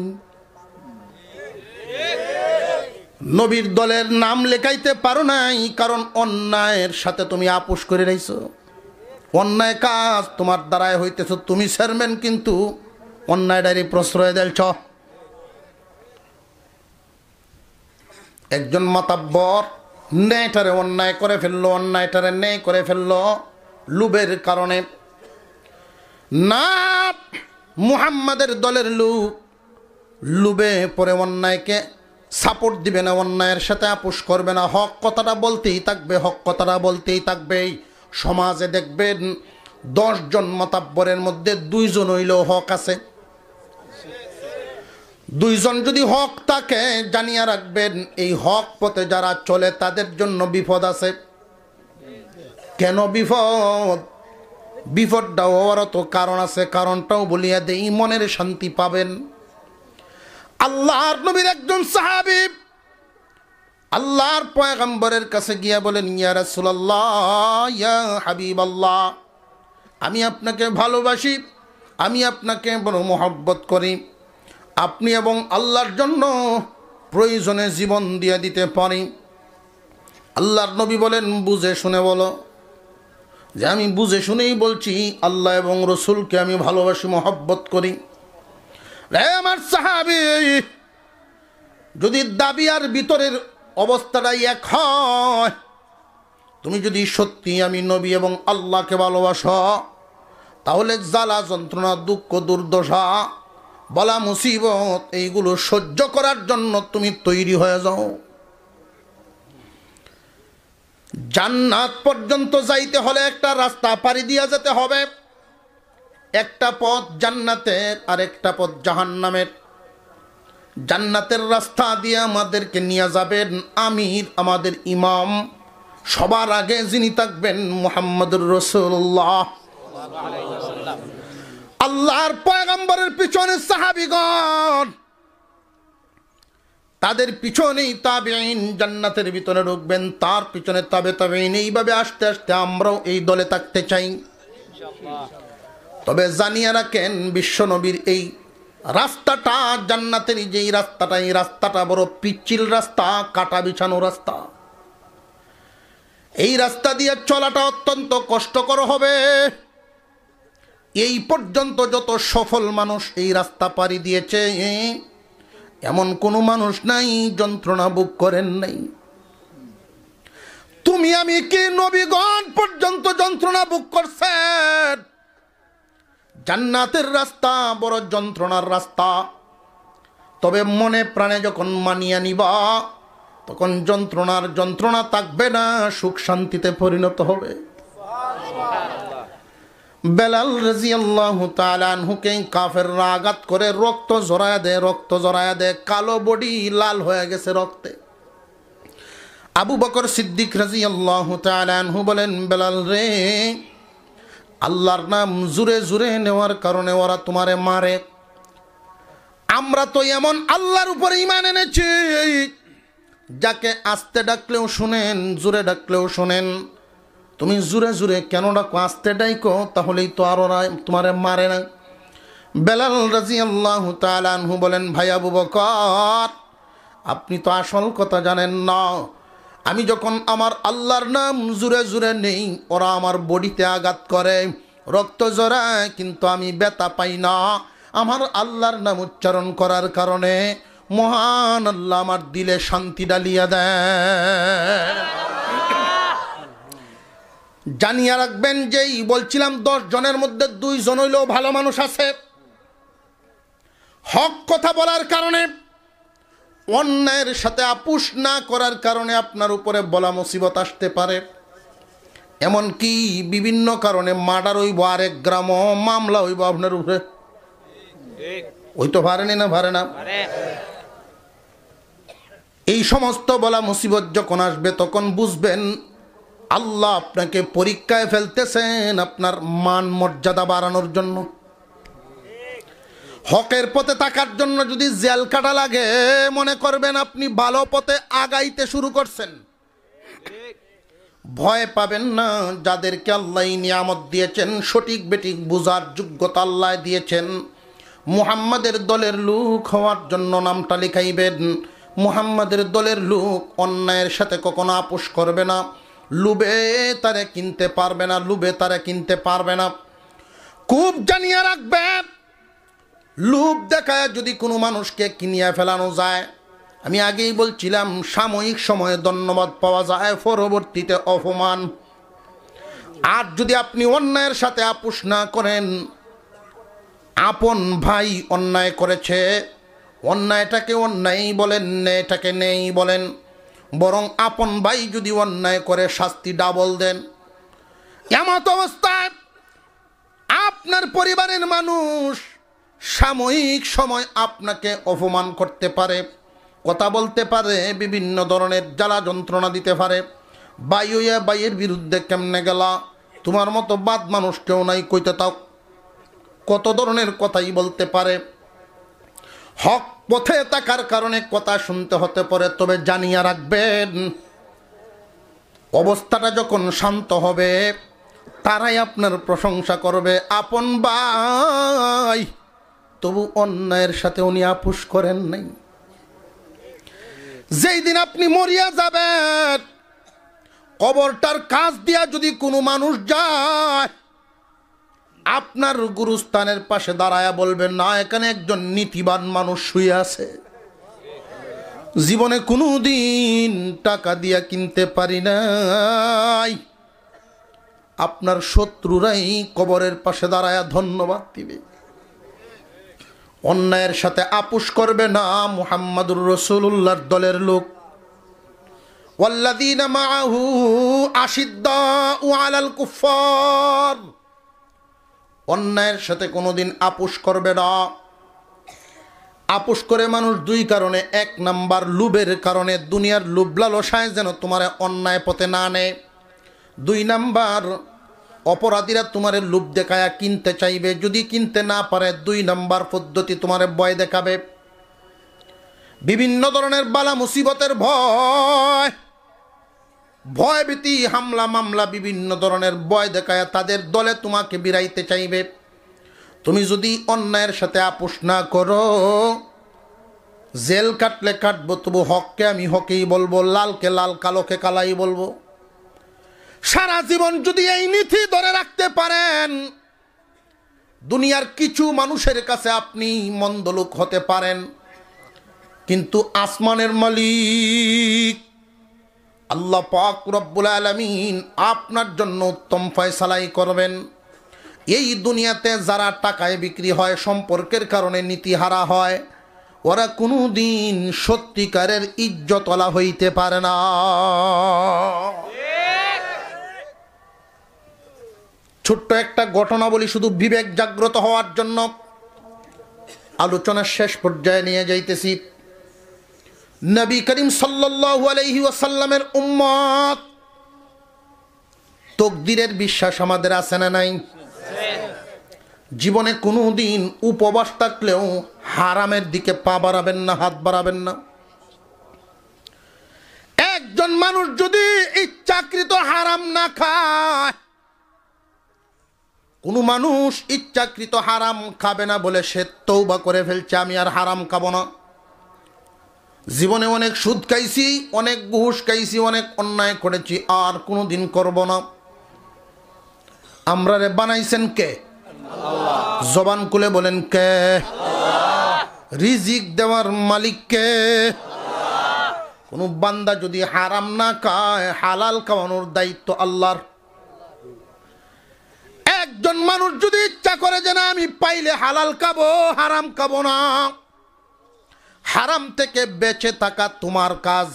S1: নবীর দলের নাম লেখাইতে পারো নাই, কারণ অন্যায়ের সাথে তুমি আপোষ করে রইছো। অন্যায় কাজ তোমার দ্বারাই হইতেছ, তুমি চেয়ারম্যান কিন্তু অন্যায়টারই প্রশ্রয় দিলছ। একজন মাতাব্বর ন্যায়টারে অন্যায় করে ফেললো, অন্যায়টারে ন্যায় করে ফেললো লুবের কারণে। না মুহাম্মাদের দলের লোক লুবে পরে অন্যায়কে সাপোর্ট দিবে না, অন্যায়ের সাথে আপোষ করবে না, হক কথাটা বলতেই থাকবে, হক কথাটা বলতেই থাকবে। সমাজে দেখবেন 10 জন মাতাব্বরের মধ্যে 2 জন হইলেও হক আছে। 2 জন যদি হক থাকে, জানিয়া রাখবেন এই হক পথে যারা চলে তাদের জন্য বিপদ আছে। কেন বিপদ? বিপদটা হওয়ারও তো কারণ আছে, কারণটাও বলিয়া দেই, মনের শান্তি পাবেন। আল্লাহর নবীর একজন সাহাবী আল্লাহর পয়গম্বরের কাছে গিয়া বলেন, ইয়া রাসূলুল্লাহ, ইয়া হাবিবাল্লাহ, আমি আপনাকে ভালোবাসি, আমি আপনাকে বড় মহব্বত করি, আপনি এবং আল্লাহর জন্য প্রয়োজনে জীবন দিয়ে দিতে পারি। আল্লাহর নবী বলেন, বুঝে শুনে বলো। যে আমি বুঝে শুনেই বলছি, আল্লাহ এবং রসুলকে আমি ভালোবাসি, মহব্বত করি। রে আমার সাহাবী, যদি দাবি আর ভিতরের অবস্থাটাই এক হয়, তুমি যদি সত্যি আমি নবী এবং আল্লাহকে ভালোবাসো, তাহলে জ্বালা যন্ত্রণা দুঃখ দুর্দশা বলা মুসিবত এইগুলো সহ্য করার জন্য তুমি তৈরি হয়ে যাও। জান্নাত পর্যন্ত যাইতে হলে একটা রাস্তা পাড়ি দিয়া যেতে হবে। একটা পথ জান্নাতের আর একটা পথ জাহান্নামের। জান্নাতের রাস্তা দিয়ে আমাদেরকে নিয়ে যাবেন আমির, আমাদের ইমাম, সবার আগে যিনি থাকবেন মুহাম্মদুর রাসূলুল্লাহ। আল্লাহর পয়গম্বরের পিছনে সাহাবীগণ, তাদের পিছনেই তাবেঈন জান্নাতের ভিতরে ঢুকবেন, তার পিছনে তাবেঈন। এইভাবে আস্তে আস্তে আমরাও এই দলে থাকতে চাই। তবে জানিয়ে রাখেন, বিশ্বনবীর এই রাস্তাটা, জান্নাতের যেই রাস্তাটা, এই রাস্তাটা বড় পিচ্ছিল রাস্তা, কাটা বিছানো রাস্তা। এই রাস্তা দিয়ে চলাটা অত্যন্ত কষ্টকর হবে। এই পর্যন্ত যত সফল মানুষ এই রাস্তা পাড়ি দিয়েছে, এমন কোনো মানুষ নাই যন্ত্রণা ভোগ করেন নাই। তুমি আমি কি নবীগণ পর্যন্ত যন্ত্রণা ভোগ করছেন? জান্নাতের রাস্তা বড় যন্ত্রণার রাস্তা। তবে মনে প্রাণে যখন মানিয়া নিবা, তখন যন্ত্রণা থাকবে না, সুখ শান্তিতে পরিণত হবে। বেলাল রাদিয়াল্লাহু তাআলা আনহুকে কাফেররা আঘাত করে রক্ত জড়ায়া দেয়, কালো বডি লাল হয়ে গেছে রক্তে। আবু বকর সিদ্দিক রাদিয়াল্লাহু তাআলা আনহু বলেন, বেলাল রে, আল্লাহর নাম জুরে জুরে নেওয়ার কারণে ওরা তোমারে মারে। আমরা তো এমন আল্লাহর উপরে ঈমান এনেছি, যাকে আস্তে ডাকলেও শুনেন, জুরে ডাকলেও শুনেন। তুমি জুরে জুরে কেন ডাকো, আস্তে ডাইকো, তাহলেই তো আর ওরা তোমারে মারে না। বেলাল রাদিয়াল্লাহু তাআলা আনহু বলেন, ভাই আবু বকর, আপনি তো আসল কথা জানেন না। আমি যখন আমার আল্লাহর নাম জুরে জুরে নেই, ওরা আমার বডিতে আঘাত করে, রক্ত জড়ায়, কিন্তু আমি ব্যথা পাই না। আমার আল্লাহর নাম উচ্চারণ করার কারণে মহান আল্লাহ আমার দিলে শান্তি ডালিয়া দেয়। জানিয়া রাখবেন, যেই বলছিলাম 10 জনের মধ্যে 2 জন হইলেও ভালো মানুষ আছে। হক কথা বলার কারণে, অন্যায়ের সাথে আপোষ না করার কারণে আপনার উপরে বলা মুসিবত আসতে পারে। এমনকি বিভিন্ন কারণে মার্ডার হইব, আরেক গ্রাম মামলা হইব আপনার উপরে। ওই তো পারেনি না, পারে না। এই সমস্ত বলা মুসিবত যখন আসবে, তখন বুঝবেন আল্লাহ আপনাকে পরীক্ষায় ফেলতেছেন আপনার মান মর্যাদা বাড়ানোর জন্য। হকের পথে থাকার জন্য যদি জেল কাটা লাগে, মনে করবেন আপনি ভালো পথে আগাইতে শুরু করছেন। ভয় পাবেন না, যাদেরকে আল্লাহ নিয়ামত দিয়েছেন, সঠিক বেঠিক বুঝার যোগ্যতা আল্লাহ দিয়েছেন, মুহাম্মাদের দলের লোক হওয়ার জন্য নামটা লিখাইবেন। মুহাম্মাদের দলের লোক অন্যায়ের সাথে কখনো আপোষ করবে না, লুবে তারে কিনতে পারবে না, লুবে তারে কিনতে পারবে না। খুব জানিয়ে রাখবেন, লোভ দেখায় যদি কোনো মানুষকে কিনিয়া ফেলানো যায়, আমি আগেই বলছিলাম সাময়িক সময়ে ধন্যবাদ পাওয়া যায়, পরবর্তীতে অপমান। আর যদি আপনি অন্যায়ের সাথে আপোষ না করেন, আপন ভাই অন্যায় করেছে, অন্যায়টাকে অন্যায় বলেন, ন্যায়টাকে নেই বলেন, বরং আপন ভাই যদি অন্যায় করে শাস্তি ডাবল দেন। এমত অবস্থায় আপনার পরিবারের মানুষ সাময়িক সময় আপনাকে অপমান করতে পারে, কথা বলতে পারে, বিভিন্ন ধরনের জ্বালা যন্ত্রণা দিতে পারে। ভাই হইয়া ভাইয়ের বিরুদ্ধে কেমনে গেলা, তোমার মতো বাদ মানুষ কেউ নাই, কইতে তাও, কত ধরনের কথাই বলতে পারে। হক পথে থাকার কারণে কথা শুনতে হতে পারে, তবে জানিয়া রাখবেন অবস্থাটা যখন শান্ত হবে, তারাই আপনার প্রশংসা করবে। আপন ভাই, তবু অন্যায়ের সাথে উনি আপোষ করেন নাই। যেই দিন আপনি মরিয়া যাবেন, কবরটার কাছ দিয়া যদি কোনো মানুষ যায়, আপনার গুরুস্থানের পাশে দাঁড়ায়া বলবেন, না, এখানে একজন নীতিবান মানুষ শুয়ে আছে, জীবনে কোনো দিন টাকা দিয়া কিনতে পারি নাই। আপনার শত্রুরাই কবরের পাশে দাঁড়ায়া ধন্যবাদ দিবে। অন্যায়ের সাথে আপোষ করবে না মুহাম্মাদুর রাসূলুল্লাহর দলের লোক। ওয়াল্লাযীনা মাআহু আশিদ্দাউ আলাল কুফফার, অন্যায়ের সাথে কোনোদিন আপোষ করবে না। আপোষ করে মানুষ দুই কারণে, এক নাম্বার লোভের কারণে, দুনিয়ার লোভ লালসায় যেন তোমার অন্যায় পথে না নেয়। দুই নাম্বার, অপরাধীরা তোমারে লোভ দেখায়া কিনতে চাইবে, যদি কিনতে না পারে দুই নাম্বার পদ্ধতি তোমারে ভয় দেখাবে। বিভিন্ন ধরনের বালা মুসিবতের ভয়, ভয়ভীতি, হামলা মামলা, বিভিন্ন ধরনের ভয় দেখায়া তাদের দলে তোমাকে বিরাইতে চাইবে। তুমি যদি অন্যায়ের সাথে আপোষ না করো, জেল কাটলে কাটবো, তবু হককে আমি হকেই বলবো, লালকে লাল, কালোকে কালাই বলবো। সারা জীবন যদি এই নীতি ধরে রাখতে পারেন, দুনিয়ার কিছু মানুষের কাছে আপনি মন্দ লোক হতে পারেন, কিন্তু আসমানের মালিক আল্লাহ পাক রব্বুল আলামিন আপনার জন্য উত্তম ফয়সালাই করবেন। এই দুনিয়াতে যারা টাকায় বিক্রি হয়, সম্পর্কের কারণে নীতিহারা হয়, ওরা কোনো দিন সত্যিকারের ইজ্জতওয়ালা হইতে পারে না। ছোট্ট একটা ঘটনা বলি, শুধু বিবেক জাগ্রত হওয়ার জন্য, আলোচনার শেষ পর্যায়ে নিয়ে যাইতেছি। নবী করিম সাল্লাল্লাহু আলাইহি ওয়াসাল্লামের উম্মত, তকদিরের বিশ্বাস আমাদের আছে না নাই? জীবনে কোনো দিন উপবাস থাকলেও হারামের দিকে পা বাড়াবেন না, হাত বাড়াবেন না। একজন মানুষ যদি ইচ্ছাকৃত হারাম না খায়, কোনো মানুষ ইচ্ছাকৃত হারাম খাবে না বলে সে তওবা করে ফেলছে, আমি আর হারাম খাবো না। জীবনে অনেক সুদ খাইছি, অনেক ঘুষ খাইছি, অনেক অন্যায় করেছি, আর কোনো দিন করব না। আমরা রে বানাইছেন কে? জবান খুলে বলেন কে? রিজিক দেওয়ার মালিক কে? কোন বান্দা যদি হারাম না খায়, হালাল খাওয়ানোর দায়িত্ব আল্লাহর। একজন মানুষ যদি ইচ্ছা করে যে না, আমি পাইলে হালাল খাবো, হারাম খাবো না, হারাম থেকে বেঁচে থাকা তোমার কাজ,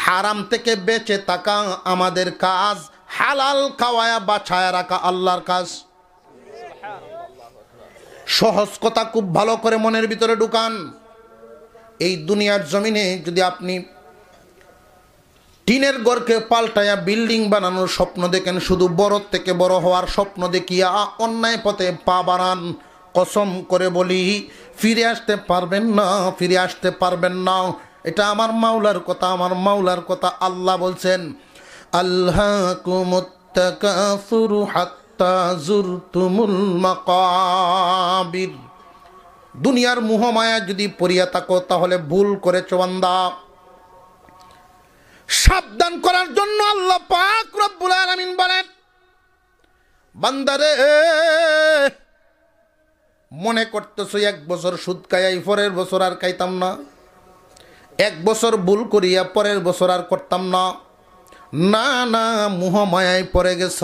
S1: হারাম থেকে বেঁচে থাকা আমাদের কাজ, হালাল খাওয়ায়া বাছায়া রাখা আল্লাহর কাজ। সহজ কথা খুব ভালো করে মনের ভিতরে ঢুকান। এই দুনিয়ার জমিনে যদি আপনি টিনের ঘরকে পাল্টায়া বিল্ডিং বানানোর স্বপ্ন দেখেন, শুধু বড় থেকে বড় হওয়ার স্বপ্ন দেখিয়া অন্যায় পথে পা বাড়ান। কসম করে বলি ফিরে আসতে পারবেন না, ফিরে আসতে পারবেন না। এটা আমার মাওলার কথা, আমার মাওলার কথা। আল্লাহ বলছেন, আল্লাহকুমুত তাকাসুরু হাত্তা যুরতুমুল মাকাবির। দুনিয়ার মোহমায়া যদি পড়িয়া থাকো তাহলে ভুল করেছো বান্দা। সাবধান করার জন্য আল্লাহ পাক রব্বুল আলামিন বলেন, বান্দারে মনে করতেছো 1 বছর সুদ খাইয়াই পরের বছর আর খাইতাম না, 1 বছর ভুল করিয়া পরের বছর আর করতাম না। না না, মোহমায়ায় পড়ে গেছ।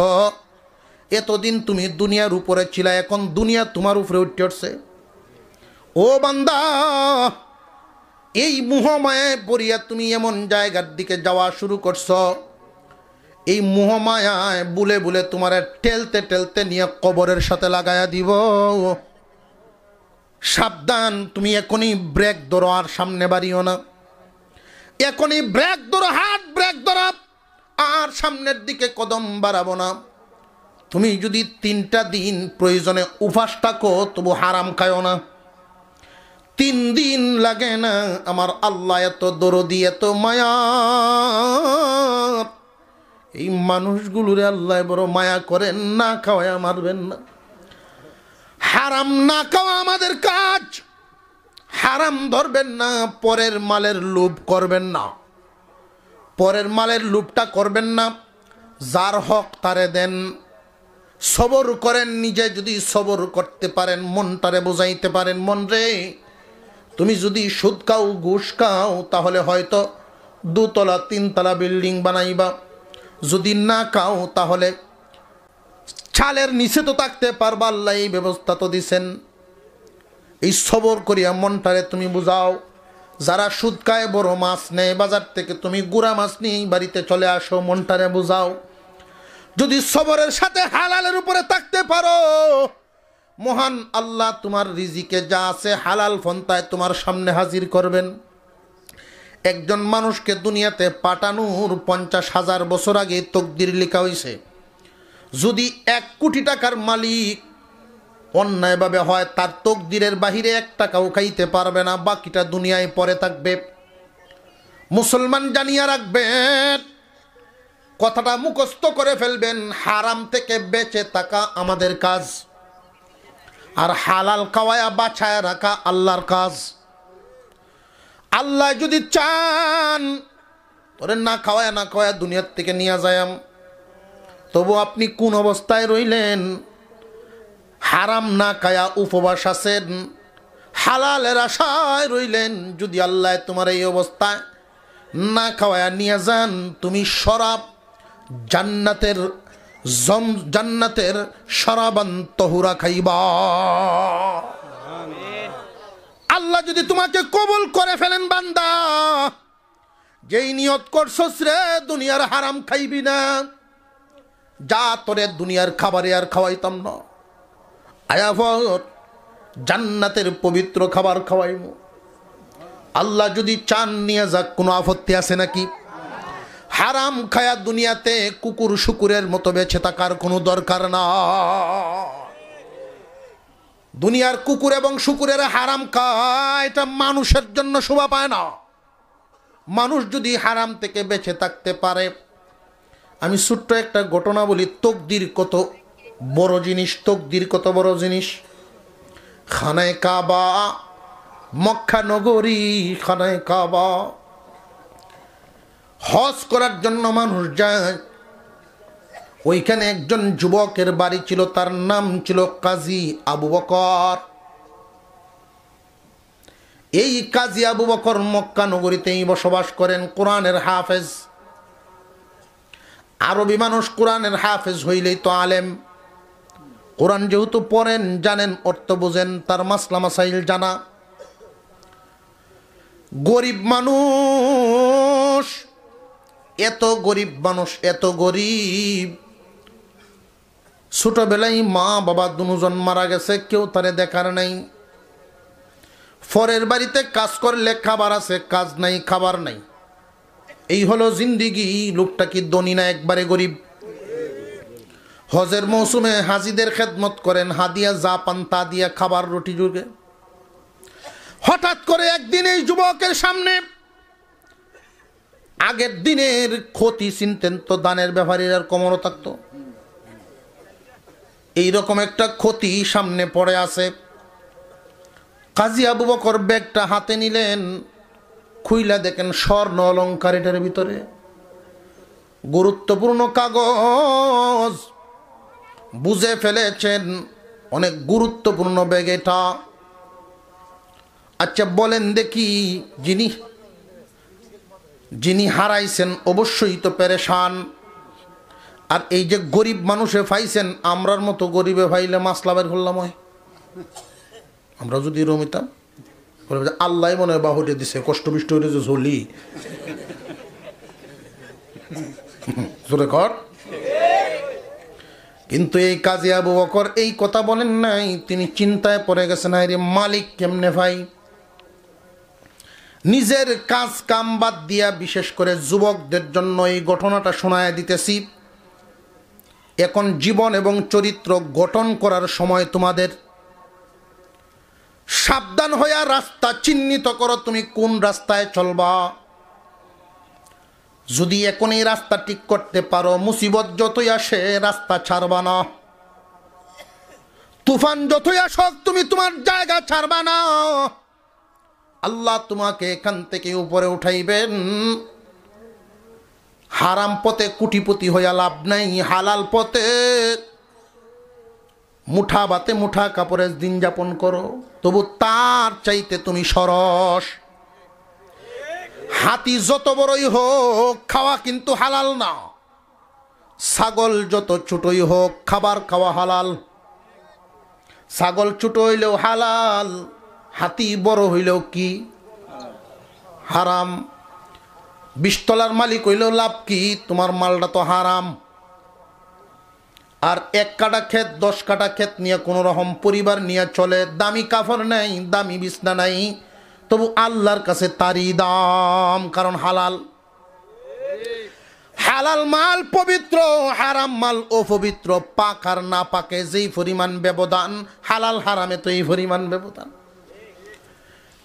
S1: এতদিন তুমি দুনিয়ার উপরে ছিলা, এখন দুনিয়া তোমার উপরে উঠে উঠছে। ও বান্দা, এই মোহমায়ায় পড়িয়া তুমি এমন জায়গার দিকে যাওয়া শুরু করছ, এই মোহমায়ায় বুলে বুলে তোমার ঠেলতে ঠেলতে নিয়ে কবরের সাথে লাগাইয়া দিব। সাবধান, তুমি এখনই ব্রেক ধরো, আর সামনে বাড়িও না। এখনই ব্রেক ধরো, হাত ব্রেক ধরো, আর সামনের দিকে কদম বাড়াবো না। তুমি যদি 3টা দিন প্রয়োজনে উপাস থাকো, তবু হারাম খায়ও না। 3 দিন লাগে না। আমার আল্লাহ এত দরদি, এত মায়া। এই মানুষগুলোরে আল্লাহ বড় মায়া করেন, না খাওয়ায় মারবেন না। হারাম না খাওয়া আমাদের কাজ। হারাম ধরবেন না, পরের মালের লোভ করবেন না, পরের মালের লোভটা করবেন না। যার হক তারে দেন, সবর করেন। নিজে যদি সবর করতে পারেন, মনটারে বোঝাইতে পারেন, মন রে তুমি যদি সুদ খাও, ঘুষ খাও, তাহলে হয়তো 2 তলা 3 তলা বিল্ডিং বানাইবা। যদি না খাও তাহলে ছালের নিচে তো থাকতে পারবা। আল্লাহ এই ব্যবস্থা তো দিছেন। এই সবর করিয়া মনটারে তুমি বুঝাও। যারা সুদ খায়, বড় মাছ নেয় বাজার থেকে, তুমি গুড়া মাছ নিয়ে বাড়িতে চলে আসো, মনটারে বুঝাও। যদি সবরের সাথে হালালের উপরে থাকতে পারো, মহান আল্লাহ তোমার রিজিকে যা আছে হালাল ফন্তায় তোমার সামনে হাজির করবেন। একজন মানুষকে দুনিয়াতে পাঠানোর 50,000 বছর আগে তকদির লেখা হয়েছে। যদি 1 কোটি টাকার মালিক অন্যায়ভাবে হয়, তার তকদিরের বাহিরে 1 টাকাও খাইতে পারবে না, বাকিটা দুনিয়ায় পড়ে থাকবে। মুসলমান জানিয়া রাখবেন, কথাটা মুখস্থ করে ফেলবেন, হারাম থেকে বেঁচে থাকা আমাদের কাজ, আর হালাল খাওয়ায়া বাছায় রাখা আল্লাহর কাজ। আল্লাহ যদি চান তোরে না খাওয়ায় না খাওয়ায় দুনিয়ার থেকে নিয়ে যায়, তবু আপনি কোন অবস্থায় রইলেন? হারাম না খায়া উপবাস আছেন, হালালের আশায় রইলেন। যদি আল্লাহ তোমার এই অবস্থায় না খাওয়ায়া নিয়ে যান, তুমি শরাব জান্নাতের শরাবান তহুরা খাইবা। আল্লাহ যদি তোমাকে কবুল করে ফেলেন, বান্দা যেই নিয়ত করছস রে দুনিয়ার হারাম খাইবি না, যা তোরে দুনিয়ার খাবারে আর খাওয়াইতাম না, আয়াফত জান্নাতের পবিত্র খাবার খাওয়াইব। আল্লাহ যদি চান নিয়ে যাক, কোনো আপত্তি আছে নাকি? হারাম খায়া দুনিয়াতে কুকুর শুকুরের মতো বেঁচে থাকার কোনো দরকার না। দুনিয়ার কুকুর এবং শুকুরের হারাম খায়, এটা মানুষের জন্য শোভা পায় না। মানুষ যদি হারাম থেকে বেঁচে থাকতে পারে, আমি ছোট্ট একটা ঘটনা বলি। তকদির কত বড় জিনিস, তকদির কত বড় জিনিস। খানায় কাবা, মক্কা নগরী, খানায় কাবা, হজ করার জন্য মানুষ যায়। ওইখানে একজন যুবকের বাড়ি ছিল, তার নাম ছিল কাজী আবু বকর। এই কাজী আবু বকর মক্কা নগরীতেই বসবাস করেন। কোরআনের হাফেজ। আরবি মানুষ কোরআনের হাফেজ হইলেই তো আলেম। কোরআন যেহেতু পড়েন, জানেন, অর্থ বোঝেন, তার মাসলা মাসাইল জানা। গরিব মানুষ, এত গরিব মানুষ, এত গরিব, ছোটবেলায় মা বাবা দুজন মারা গেছে, কেউ তারে দেখার নাই। পরের বাড়িতে কাজ করলে খাবার আছে, কাজ নাই, খাবার নাই। এই হলো জিন্দিগি। লোকটা কি ধনী না একবারে গরিব? হজের মৌসুমে হাজিদের খেদমত করেন, হাদিয়া যা পান তা দিয়া খাবার রুটি জুগে। হঠাৎ করে একদিন এই যুবকের সামনে আগের দিনের ক্ষতি চিনতেন তো দানের ব্যাপারীর আর কমরও থাকতো। এইরকম একটা ক্ষতি সামনে পড়ে আছে। কাজী আবু বকর ব্যাগটা হাতে নিলেন, খুইলা দেখেন স্বর্ণ অলংকার এটার ভিতরে, গুরুত্বপূর্ণ কাগজ। বুঝে ফেলেছেন অনেক গুরুত্বপূর্ণ ব্যাগ এটা। আচ্ছা বলেন দেখি, যিনি হারাইছেন অবশ্যই তো পেরেশান। আর এই যে গরিব মানুষে পাইছেন, আমরার মতো গরিবে পাইলে মাসলা বের করলাম হয়। আমরা যদি রমিতাম আল্লাহ মনে হয় বাহুটে দিছে, কষ্ট বিষ্ট হইলে যে ঝলি জোরে কর। কিন্তু এই কাজী আবু বকর এই কথা বলেন নাই, তিনি চিন্তায় পড়ে গেছেন, আরে মালিক কেমনে ভাই। নিজের কাজ কাম বাদ দিয়া বিশেষ করে যুবকদের জন্য এই ঘটনাটা শোনায় দিতেছি। এখন জীবন এবং চরিত্র গঠন করার সময় তোমাদের। সাবধান হইয়া রাস্তা চিহ্নিত করো, তুমি কোন রাস্তায় চলবা। যদি এখন এই রাস্তা ঠিক করতে পারো, মুসিবত যতই আসে রাস্তা ছাড়বা না। তুফান যতই আসুক তুমি তোমার জায়গা ছাড়বা না। আল্লাহ তোমাকে এখান থেকে উপরে উঠাইবেন। হারাম পথে কুটিপতি হইয়া লাভ নাই, হালাল পথে মুঠা বাতে মুঠা কাপড়ের দিন যাপন করো। তবু তার চাইতে তুমি সরস। হাতি যত বড়ই হোক খাওয়া কিন্তু হালাল না। ছাগল যত ছোটই হোক খাবার খাওয়া হালাল। ছাগল ছোট হইলেও হালাল, হাতি বড় হইলেও কি হারাম। 20 তলার মালিক হইলেও লাভ কি, তোমার মালটা তো হারাম। আর 1 কাঠা ক্ষেত 10 কাঠা ক্ষেত নিয়ে কোনো রকম পরিবার নিয়ে চলে, দামি কাপড় নাই, দামি বিছনা নাই, তবু আল্লাহর কাছে তারই দাম, কারণ হালাল। হালাল মাল পবিত্র, হারাম মাল অপবিত্র। পাক আর না পাকে যেই পরিমাণ ব্যবধান, হালাল হারামে তো এই পরিমাণ ব্যবধান।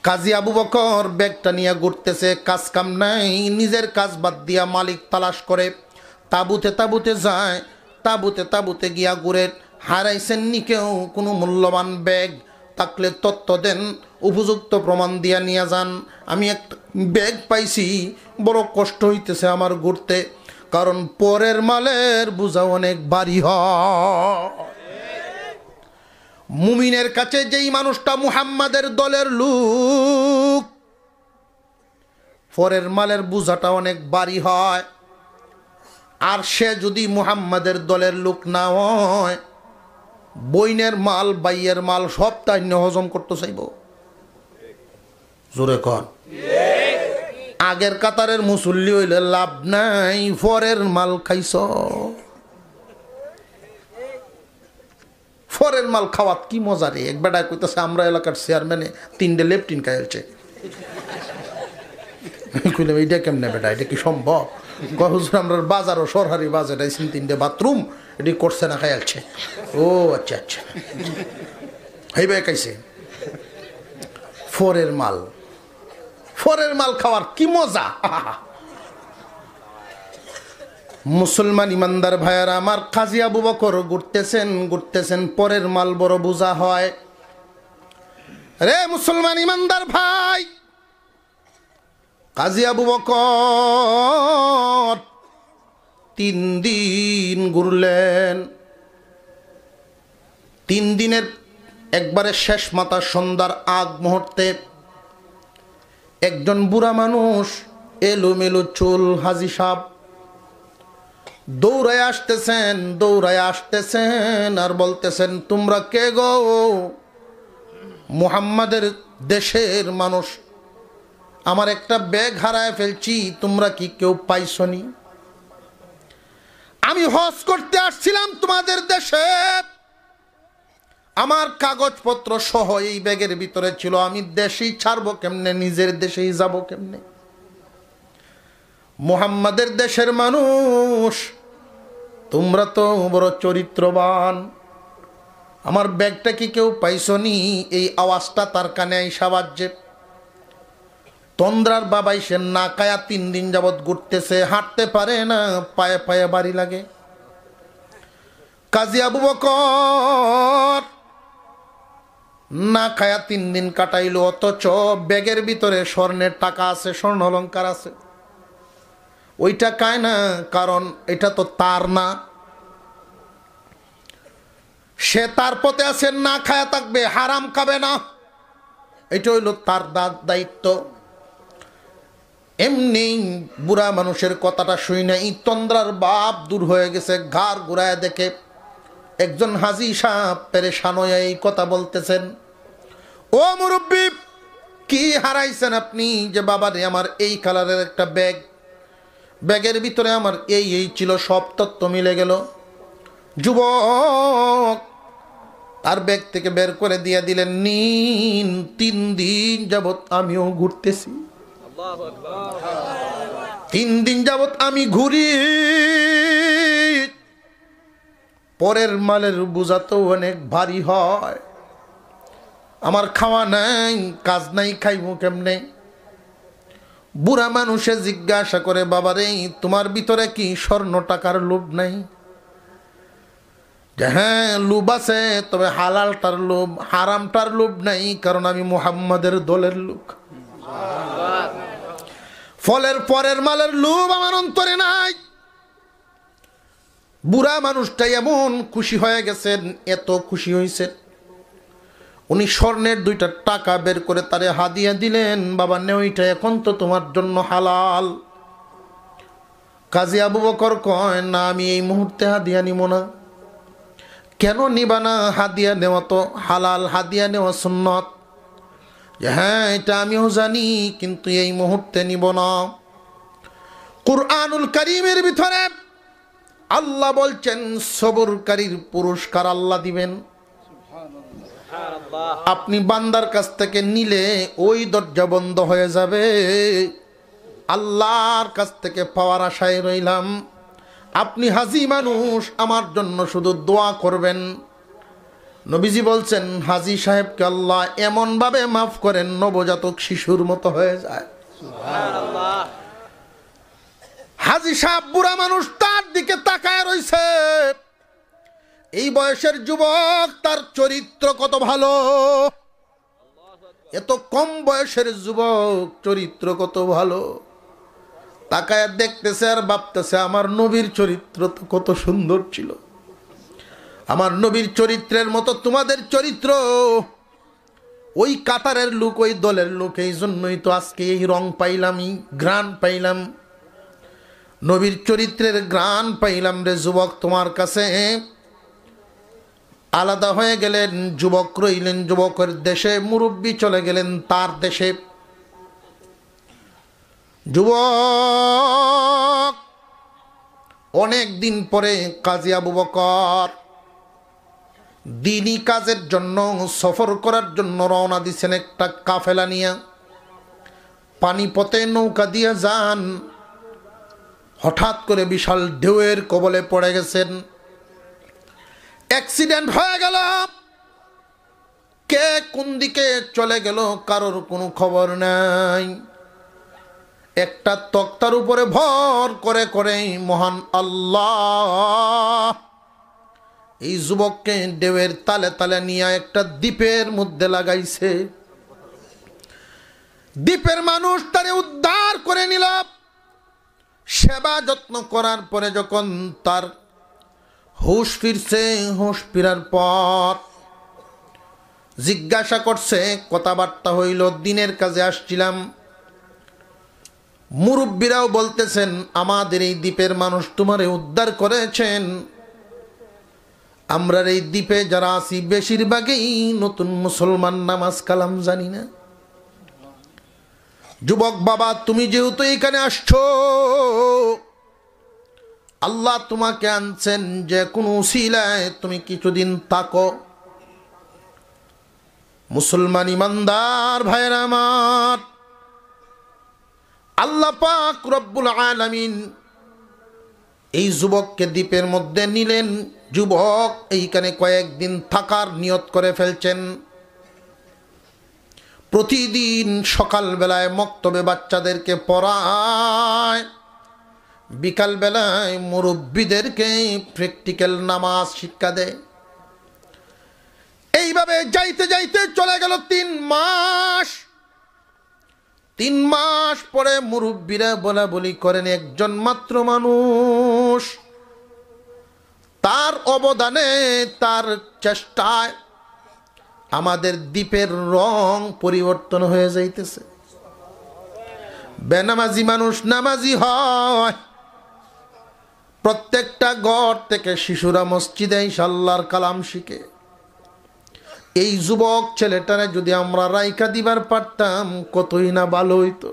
S1: কাজী আবু বকর ব্যাগটা নিয়ে ঘুরতেছে, কাজ কাম নাই, নিজের কাজ বাদ দিয়া মালিক তালাশ করে। তাবুতে তাবুতে যায়, তাবুতে তাবুতে গিয়া ঘুরে। হারাইছেন নি কেউ কোনো মূল্যবান ব্যাগ থাকলে তত্ত্ব দেন, উপযুক্ত প্রমাণ দিয়া নিয়ে যান। আমি একটা ব্যাগ পাইছি, বড় কষ্ট হইতেছে আমার ঘুরতে, কারণ পরের মালের বোঝা অনেক ভারী হয়। মুমিনের কাছে যেই মানুষটা মুহাম্মাদের দলের লোক, পরের মালের বোঝাটা অনেক ভারী হয়। আর সে যদি মুহাম্মাদের দলের লোক না হয়, বইনের মাল বাইয়ের মাল সব তাই হজম করতে চাইব। জোরে কর। আগের কাতারের মুসল্লি হইলে লাভ নাই, পরের মাল খাইছ। পরের মাল খাওয়াত কি মজা রে। এক বেটা কইতেছে আমরা এলাকার চেয়ারম্যানে 3টে লেফটিন খাইছে। কইলাম এইটা কেমনে বেটা, এটা কি সম্ভব? হুজুর আমরা বাজারও সরকারি বাজার আইছেন, 3টে বাথরুম এটি করছে না, খাইছে। ও আচ্ছা আচ্ছা, হইবে খাইছে। পরের মাল, পরের মাল খাওয়ার কি মজা। মুসলমান ইমানদার ভাইয়ারা আমার, কাজী আবু বকর ঘুরতেছেন, পরের মাল বড় বোঝা হয় রে মুসলমান ইমানদার ভাই। কাজী আবু বকর 3 দিন ঘুরলেন। 3 দিনের একবারে শেষ মাথা সন্ধ্যার আগ মুহূর্তে একজন বুড়া মানুষ, এলোমেলো চুল, হাজি সাহেব, দৌড়ায় আসতেছেন আর বলতেছেন তোমরা কে গো? মুহাম্মাদের দেশের মানুষ, আমার একটা ব্যাগ হারায় ফেলছি, তোমরা কি কেউ পাইছনি? আমি হজ করতে আসছিলাম তোমাদের দেশে, আমার কাগজপত্র সহ এই ব্যাগের ভিতরে ছিল। আমি দেশেই ছাড়বো কেমনে, নিজের দেশেই যাব কেমনে? মুহাম্মাদের দেশের মানুষ, তোমরা তো বড় চরিত্রবান। আমার ব্যাগটা কি কেউ পাইছনি? এই আওয়াজটা তার কানে আইসা বাজছে। তন্দ্রার বাবাই সে না খায়া 3 দিন যাবৎ ঘুরতেছে, হাঁটতে পারে না, পায়ে পায়ে বাড়ি লাগে। কাজী আবু বকর না খায়া 3 দিন কাটাইলো, অথচ ব্যাগের ভিতরে স্বর্ণের টাকা আছে, স্বর্ণ অলংকার আছে। ওইটা খায় না, কারণ এটা তো তার না। সে তার পথে আছে, না খায়া থাকবে, হারাম খাবে না, এটা হইল তার দায়িত্ব। এমনি বুড়া মানুষের কথাটা শুই না, এই তন্দ্রার বাপ দূর হয়ে গেছে। ঘাড় ঘুরায় দেখে একজন হাজী সাহেব পেরেশান হয়ে এই কথা বলতেছেন, ও মুরব্বী, কি হারাইছেন আপনি? যে বাবা রে, আমার এই কালারের একটা ব্যাগ, ব্যাগের ভিতরে আমার এই ছিল, সব তত্ত্ব মিলে গেল। যুবক তার ব্যাগ থেকে বের করে দিয়ে দিলেন, নিন, 3 দিন যাবৎ আমিও ঘুরতেছি, 3 দিন যাবৎ আমি ঘুরি, পরের মালের বোঝা তো অনেক ভারী হয়, আমার খাওয়া নাই, কাজ নাই, খাইবো কেমনে? বুড়া মানুষে জিজ্ঞাসা করে, বাবারে, তোমার ভিতরে কি স্বর্ণ টাকার লোভ নাই? যে হ্যাঁ, লোভ আছে, তবে হালালটার লোভ, হারামটার লোভ নাই, কারণ আমি মুহাম্মাদের দলের লোক। ফলের পরের মালের লোভ আমার অন্তরে নাই। বুড়া মানুষটা এমন খুশি হয়ে গেছেন, এত খুশি হয়েছেন, উনি স্বর্ণের 2টা টাকা বের করে তারে হাদিয়া দিলেন, বাবা নে, ওইটা এখন তো তোমার জন্য হালাল। কাজী আবু বকর কয়, না, আমি এই মুহূর্তে হাদিয়া নিব না। কেন নিবা না? হাদিয়া নেওয়া তো হালাল, হাদিয়া নেওয়া সুন্নত। হ্যাঁ, এটা আমিও জানি, কিন্তু এই মুহূর্তে নিব না। কুরআনুল কারীমের ভিতরে আল্লাহ বলছেন, সবরকারীর পুরস্কার আল্লাহ দিবেন। আপনি বান্দার কাছ থেকে নিলে ওই দরজা বন্ধ হয়ে যাবে। আল্লাহর কাছ থেকে পাওয়ার আশায় রইলাম। আপনি হাজী মানুষ, আমার জন্য শুধু দোয়া করবেন। নবীজি বলছেন, হাজী সাহেবকে আল্লাহ এমন ভাবে মাফ করেন, নবজাতক শিশুর মতো হয়ে যায়। হাজী সাহেব বুড়া মানুষ, তার দিকে তাকায় রইছে। এই বয়সের যুবক, তার চরিত্র কত ভালো! এত কম বয়সের যুবক, চরিত্র কত ভালো! তাকায় দেখতেছে আর ভাবতেছে, আমার নবীর চরিত্র তো কত সুন্দর ছিল। আমার নবীর চরিত্রের মতো তোমাদের চরিত্র। ওই কাতারের লোক, ওই দলের লোক, এই জন্যই তো আজকে এই রং পাইলাম, এই ঘ্রাণ পাইলাম, নবীর চরিত্রের ঘ্রাণ পাইলাম রে যুবক। তোমার কাছে আলাদা হয়ে গেলেন, যুবক রইলেন যুবকের দেশে, মুরব্বী চলে গেলেন তার দেশে। যুবক অনেক দিন পরে কাজী আবু বকর দ্বীনি কাজের জন্য, সফর করার জন্য রওনা দিছেন একটা কাফেলা নিয়ে। পানিপথে নৌকা দিয়ে যান, হঠাৎ করে বিশাল ঢেউয়ের কবলে পড়ে গেছেন। অ্যাক্সিডেন্ট হয়ে গেল। কে কোন দিকে চলে গেল কারোর কোনো খবর নাই। একটা তক্তার উপরে ভর করে করে মহান আল্লাহ এই যুবককে ঢেউয়ের তালে তালে নিয়ে একটা দ্বীপের মধ্যে লাগাইছে। দ্বীপের মানুষ তারে উদ্ধার করে নিল। সেবা যত্ন করার পরে যখন তার হুঁশ ফিরছে, হুঁশ ফিরার পর জিজ্ঞাসা করছে, কথাবার্তা হইল, দিনের কাজে আসছিলাম। মুরব্বীরাও বলতেছেন, আমাদের এই দ্বীপের মানুষ তোমারে উদ্ধার করেছেন। আমরা এই দ্বীপে যারা আছি বেশিরভাগই নতুন মুসলমান, নামাজ কালাম জানি না। যুবক বাবা, তুমি যেহেতু এখানে আসছো, আল্লাহ তোমাকে আনছেন, যে কোনো উসিলায় তুমি কিছুদিন থাকো। মুসলমান ইমানদার ভাইরা আমার, আল্লাহ পাক রব্বুল আলামিন এই যুবককে দ্বীপের মধ্যে নিলেন। যুবক এইখানে কয়েকদিন থাকার নিয়ত করে ফেলছেন। প্রতিদিন সকালবেলায় মক্তবে বাচ্চাদেরকে পড়ায়, বিকালবেলায় মুরব্বীদেরকে প্র্যাকটিক্যাল নামাজ শিক্ষা দেয়। এইভাবে যাইতে যাইতে চলে গেল 3 মাস। 3 মাস পরে মুরব্বীরা বলা বলি করেন, একজন মাত্র মানুষ, তার অবদানে, তার চেষ্টায় আমাদের দ্বীপের রং পরিবর্তন হয়ে যাইতেছে। বেনামাজি মানুষ নামাজি হয়। প্রত্যেকটা ঘর থেকে শিশুরা মসজিদে আল্লাহর কালাম শিখে। এই যুবক ছেলেটারে যদি আমরা রাইখা দিবার পারতাম কতই না ভালো হইতো।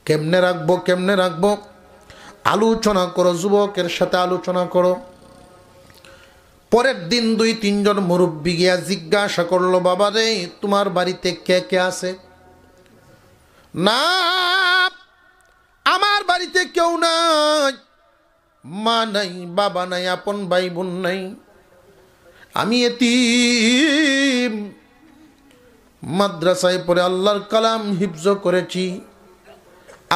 S1: কেমনে রাখবো, কেমনে রাখবো? আলোচনা করো, যুবকের সাথে আলোচনা করো। পরের দিন 2-3 জন মুরব্বী গিয়া জিজ্ঞাসা করলো, বাবা রে, তোমার বাড়িতে কে কে আছে? না, আমার বাড়িতে কেউ নাই, মা নাই, বাবা নাই, আপন ভাই বোন নাই, আমি এতিম। মাদ্রাসায় পড়ে আল্লাহর কালাম হিফজ করেছি,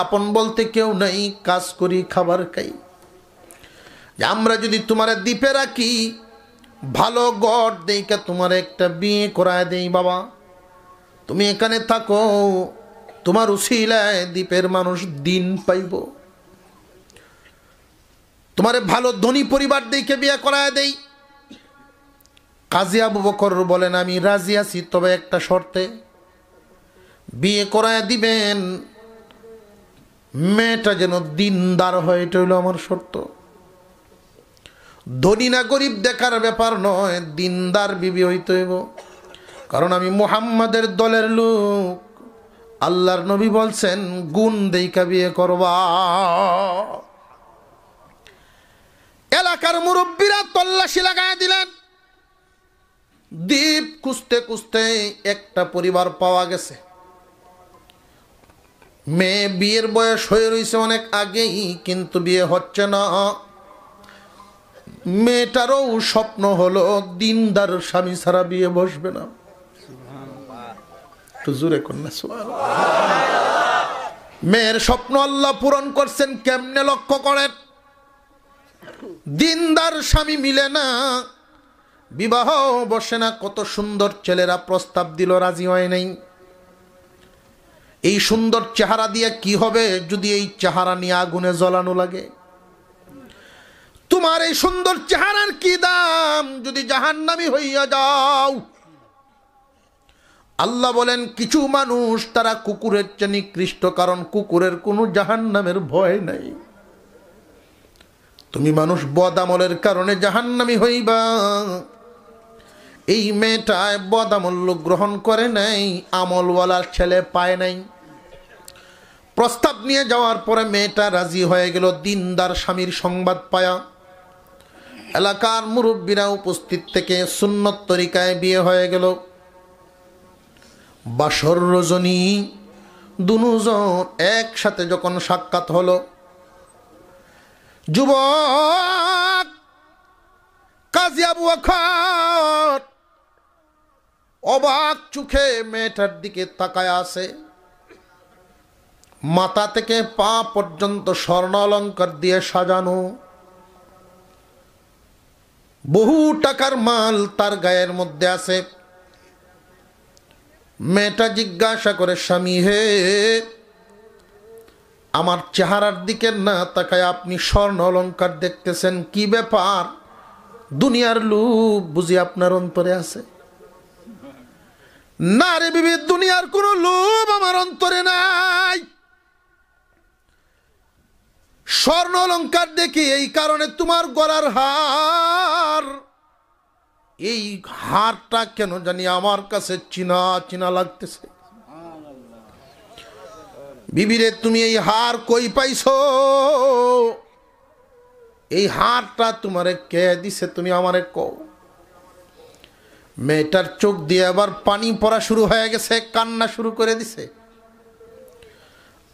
S1: আপন বলতে কেউ নাই, কাজ করি, খাবার খাই। আমরা যদি তোমার দ্বীপে রাখি, ভালো গড় দেইকা তোমার একটা বিয়ে করায় দেই বাবা, তুমি এখানে থাকো, তোমার উসিলায় দ্বীপের মানুষ দিন পাইব। তোমারে ভালো ধনী পরিবার দেখে বিয়ে করায় দেই। কাজী আবু বকর বলেন, আমি রাজি আছি, তবে একটা শর্তে। বিয়ে করায় দিবেন, মেয়েটা যেন দিনদার হয়, এটা হইল আমার শর্ত। ধনী না গরিব দেখার ব্যাপার নয়, দিনদার বিবি হইতে হইব। কারণ আমি মুহাম্মাদের দলের লোক। আল্লাহর নবী বলছেন, গুণ দেইকা বিয়ে করবা। এলাকার মুরব্বীরা তল্লাশি লাগায় দিলেন। দ্বীপ খুঁজতে খুঁজতে একটা পরিবার পাওয়া গেছে। মেয়ে বিয়ের বয়স হয়ে রয়েছে অনেক আগেই, কিন্তু বিয়ে হচ্ছে না। মেয়েটারও স্বপ্ন হলো দিনদার স্বামী ছাড়া বিয়ে বসবে না। জোরে কন্যা মেয়ের স্বপ্ন আল্লাহ পূরণ করছেন। কেমনে লক্ষ্য করেন? দিনদার স্বামী মিলে না, বিবাহ বসে না। কত সুন্দর ছেলেরা প্রস্তাব দিল, রাজি হয় নাই। এই সুন্দর চেহারা দিয়ে কি হবে যদি এই চেহারা নিয়ে আগুনে জ্বলানো লাগে? তোমার এই সুন্দর চেহারার কি দাম যদি জাহান্নামী হইয়া যাও? আল্লাহ বলেন, কিছু মানুষ তারা কুকুরের চেয়ে নিকৃষ্ট, কারণ কুকুরের কোনো জাহান্নামের ভয় নাই। তুমি মানুষ বদামলের কারণে জাহান্নামী হইবা। এই মেয়েটায় বদামল গ্রহণ করে নাই, আমলওয়ালার ছেলে পায় নাই। প্রস্তাব নিয়ে যাওয়ার পরে মেয়েটা রাজি হয়ে গেল দিনদার স্বামীর সংবাদ পায়া। এলাকার মুরব্বীরা উপস্থিত থেকে সুন্নত তরিকায় বিয়ে হয়ে গেল। বাসর রজনী দুজন একসাথে যখন সাক্ষাৎ হলো, যুবক কাজী আবু বকর অবাক চোখে মেয়েটার দিকে তাকায় আছে। মাথা থেকে পা পর্যন্ত স্বর্ণ অলংকার দিয়ে সাজানো, বহু টাকার মাল তার গায়ের মধ্যে আছে। মেয়েটা জিজ্ঞাসা করে, স্বামী হে, আমার চেহারার দিকে না তাকায় আপনি স্বর্ণ অলংকার দেখতেছেন, কি ব্যাপার? দুনিয়ার লোভ বুঝি আপনার অন্তরে আছে? না রে বিবি, দুনিয়ার কোনো লোভ আমার অন্তরে নাই। স্বর্ণ অলংকার দেখি এই কারণে তোমার গলার হার, এই হারটা কেন জানি আমার কাছে চিনা চিনা লাগতেছে। বিবিরে, তুমি এই হার কই পাইছো? এই হারটা তোমারে কে দিছে, তুমি আমারে কও। মেয়েটার চোখ দিয়ে আবার পানি পড়া শুরু হয়ে গেছে, কান্না শুরু করে দিছে।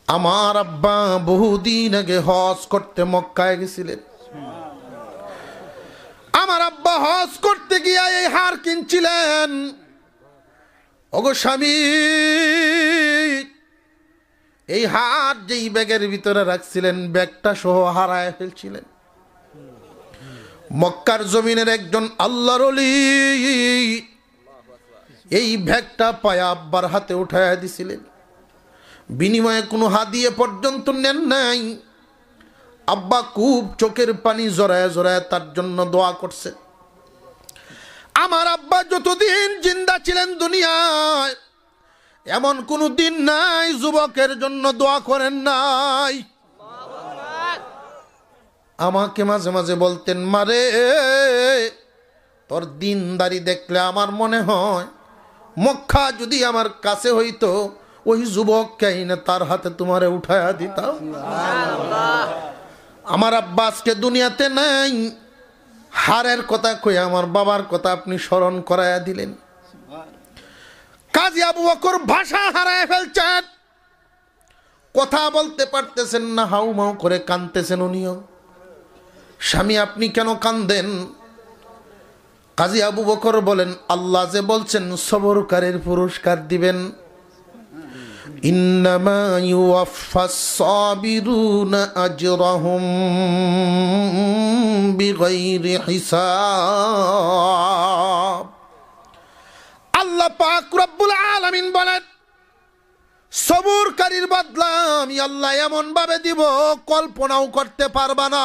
S1: আমার আব্বা বহুদিন আগে হজ করতে মক্কায় গেছিলেন। আমার আব্বা হজ করতে গিয়ে এই হার কিনছিলেন। ওগো স্বামী, এই হার যেই ব্যাগের ভিতরে রাখছিলেন, ব্যাগটা সহ হারায় ফেলছিলেন। মক্কার জমিনের একজন আল্লাহর ওলি এই ব্যাগটা পায়া আব্বার হাতে উঠায়া দিছিলেন। বিনিময়ে কোনো হাদিয়া পর্যন্ত নেন নাই। আব্বা খুব চোখের পানি জড়ায় জড়ায় তার জন্য দোয়া করছে। আমার আব্বা যতদিন জিন্দা ছিলেন দুনিয়ায়, এমন কোনো দিন নাই যুবকের জন্য দোয়া করেন নাই। আমাকে মাঝে মাঝে বলতেন, মারে তোর দিনদারি দেখলে আমার মনে হয় মক্কা যদি আমার কাছে হইতো, ওই যুবককে এনে তার হাতে তোমারে উঠায়া দিতাম। আমার আব্বা আজকে দুনিয়াতে নাই, হারের কথা কই আমার বাবার কথা আপনি স্মরণ করায়া দিলেন। কাজী আবু বকর ভাষা হারায় ফেলছেন, কথা বলতে পারতেছেন না, হাউমাউ করে কাঁদতেছেন উনিও। স্বামী, আপনি কেন কাঁদেন? কাজী আবু বকর বলেন, আল্লাহ যে বলছেন সবরকারীর পুরস্কার দিবেন। ইন্নামা ইউওয়াফাস সাবিরুনা আজরাহুম বিগাইরি হিসাব। আল্লাহ পাক রব্বুল আলামিন বলেন, সবরকারীর বদলা আমি আল্লাহ এমন ভাবে দিব কল্পনাও করতে পারবা না।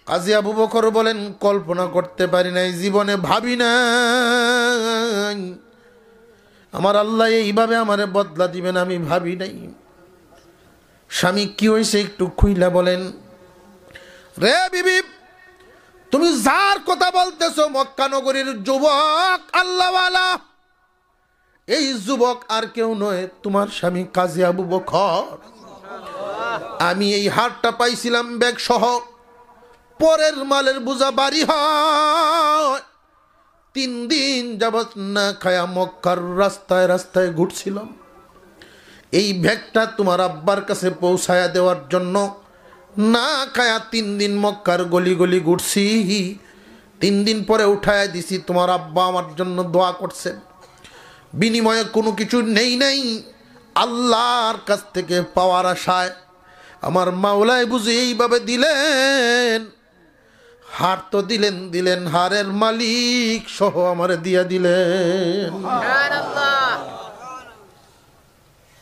S1: কাজী আবু বকর বলেন, কল্পনা করতে পারি নাই, জীবনে ভাবি নাই আমার আল্লাহ এইভাবে আমারে বদলা দিবেন, আমি ভাবি নাই। স্বামী, কি হয়েছে একটু খুইলা বলেন। রে বিবি, তুমি যার কথা বলতেছো মক্কা নগরীর যুবক আল্লাহওয়ালা, এই যুবক আর কেউ নয়, তোমার স্বামী কাজী আবু বকর। আমি এই হারটা পাইছিলাম ব্যাগ সহ, পরের মালের বোঝা বাড়ি হয়। 3 দিন যাবত না খায়া মক্কার রাস্তায় রাস্তায় ঘুরছিলাম। এই ব্যাগটা তোমার আব্বার কাছে পৌঁছায়া দেওয়ার জন্য না খায়া 3 দিন মক্কার গলি গলি ঘুরছি। 3 দিন পরে উঠায়া দিছি। তোমার আব্বা আমার জন্য দোয়া করছেন। বিনিময়ে কোনো কিছু নেই নাই, আল্লাহর কাছ থেকে পাওয়ার আশায় আমার মাওলাই বুঝে এইভাবে দিলেন। হার তো দিলেন দিলেন, হারের মালিক সহ আমারে দিয়া দিলেন।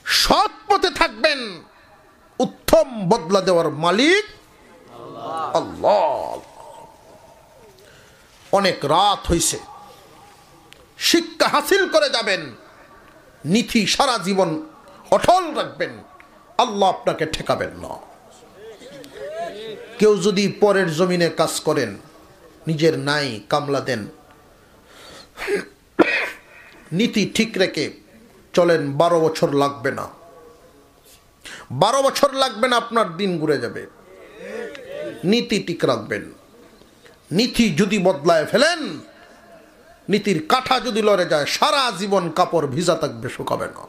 S1: সৎ পথে থাকবেন, উত্তম বদলা দেওয়ার মালিক আল্লাহ। অনেক রাত হইছে, শিক্ষা হাসিল করে যাবেন, নীতি সারা জীবন অটল রাখবেন, আল্লাহ আপনাকে ঠেকাবেন না। কেউ যদি পরের জমিনে কাজ করেন, নিজের নাই কামলা দেন, নীতি ঠিক রেখে চলেন, 12 বছর লাগবে না। 12 বছর লাগবে না, আপনার দিন ঘুরে যাবে। নীতি ঠিক রাখবেন। নীতি যদি বদলায় ফেলেন, নীতির কাঠা যদি লড়ে যায়, সারা জীবন কাপড় ভিজা থাকবে, শুকাবে না।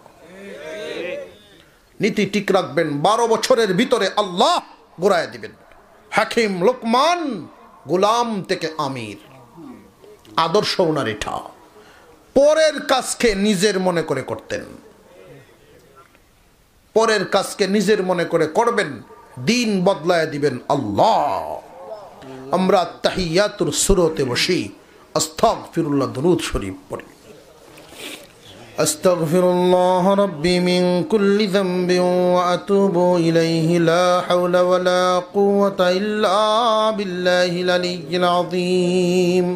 S1: নীতি ঠিক রাখবেন, 12 বছরের ভিতরে আল্লাহ ঘুরায় দিবেন। হাকিম লোকমান গোলাম থেকে আমির, আদর্শ ওনার এটা। পরের কাজকে নিজের মনে করে করতেন, পরের কাজকে নিজের মনে করে করবেন, দিন বদলায় দিবেন আল্লাহ। আমরা তাহিয়াতুর সুরতে বসি, আস্তাগফিরুল্লাহ দুরূদ শরীফ পড়ি। আস্তাগফিরুল্লাহ রাব্বি মিন কুল্লি যামবিন ওয়া আতুবু ইলাইহি লা হাওলা ওয়া লা কুওয়াতা ইল্লা বিল্লাহিল আলিয়্যিল আযীম।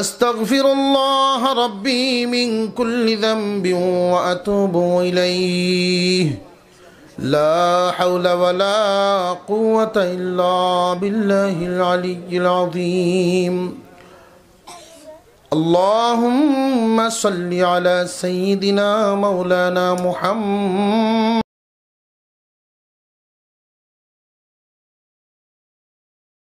S1: আস্তাগফিরুল্লাহ রাব্বি মিন কুল্লি যামবিন ওয়া আতুবু ইলাইহি লা হাওলা ওয়া লা কুওয়াতা ইল্লা বিল্লাহিল আলিয়্যিল আযীম। اللهم صل على سيدنا مولانا محمد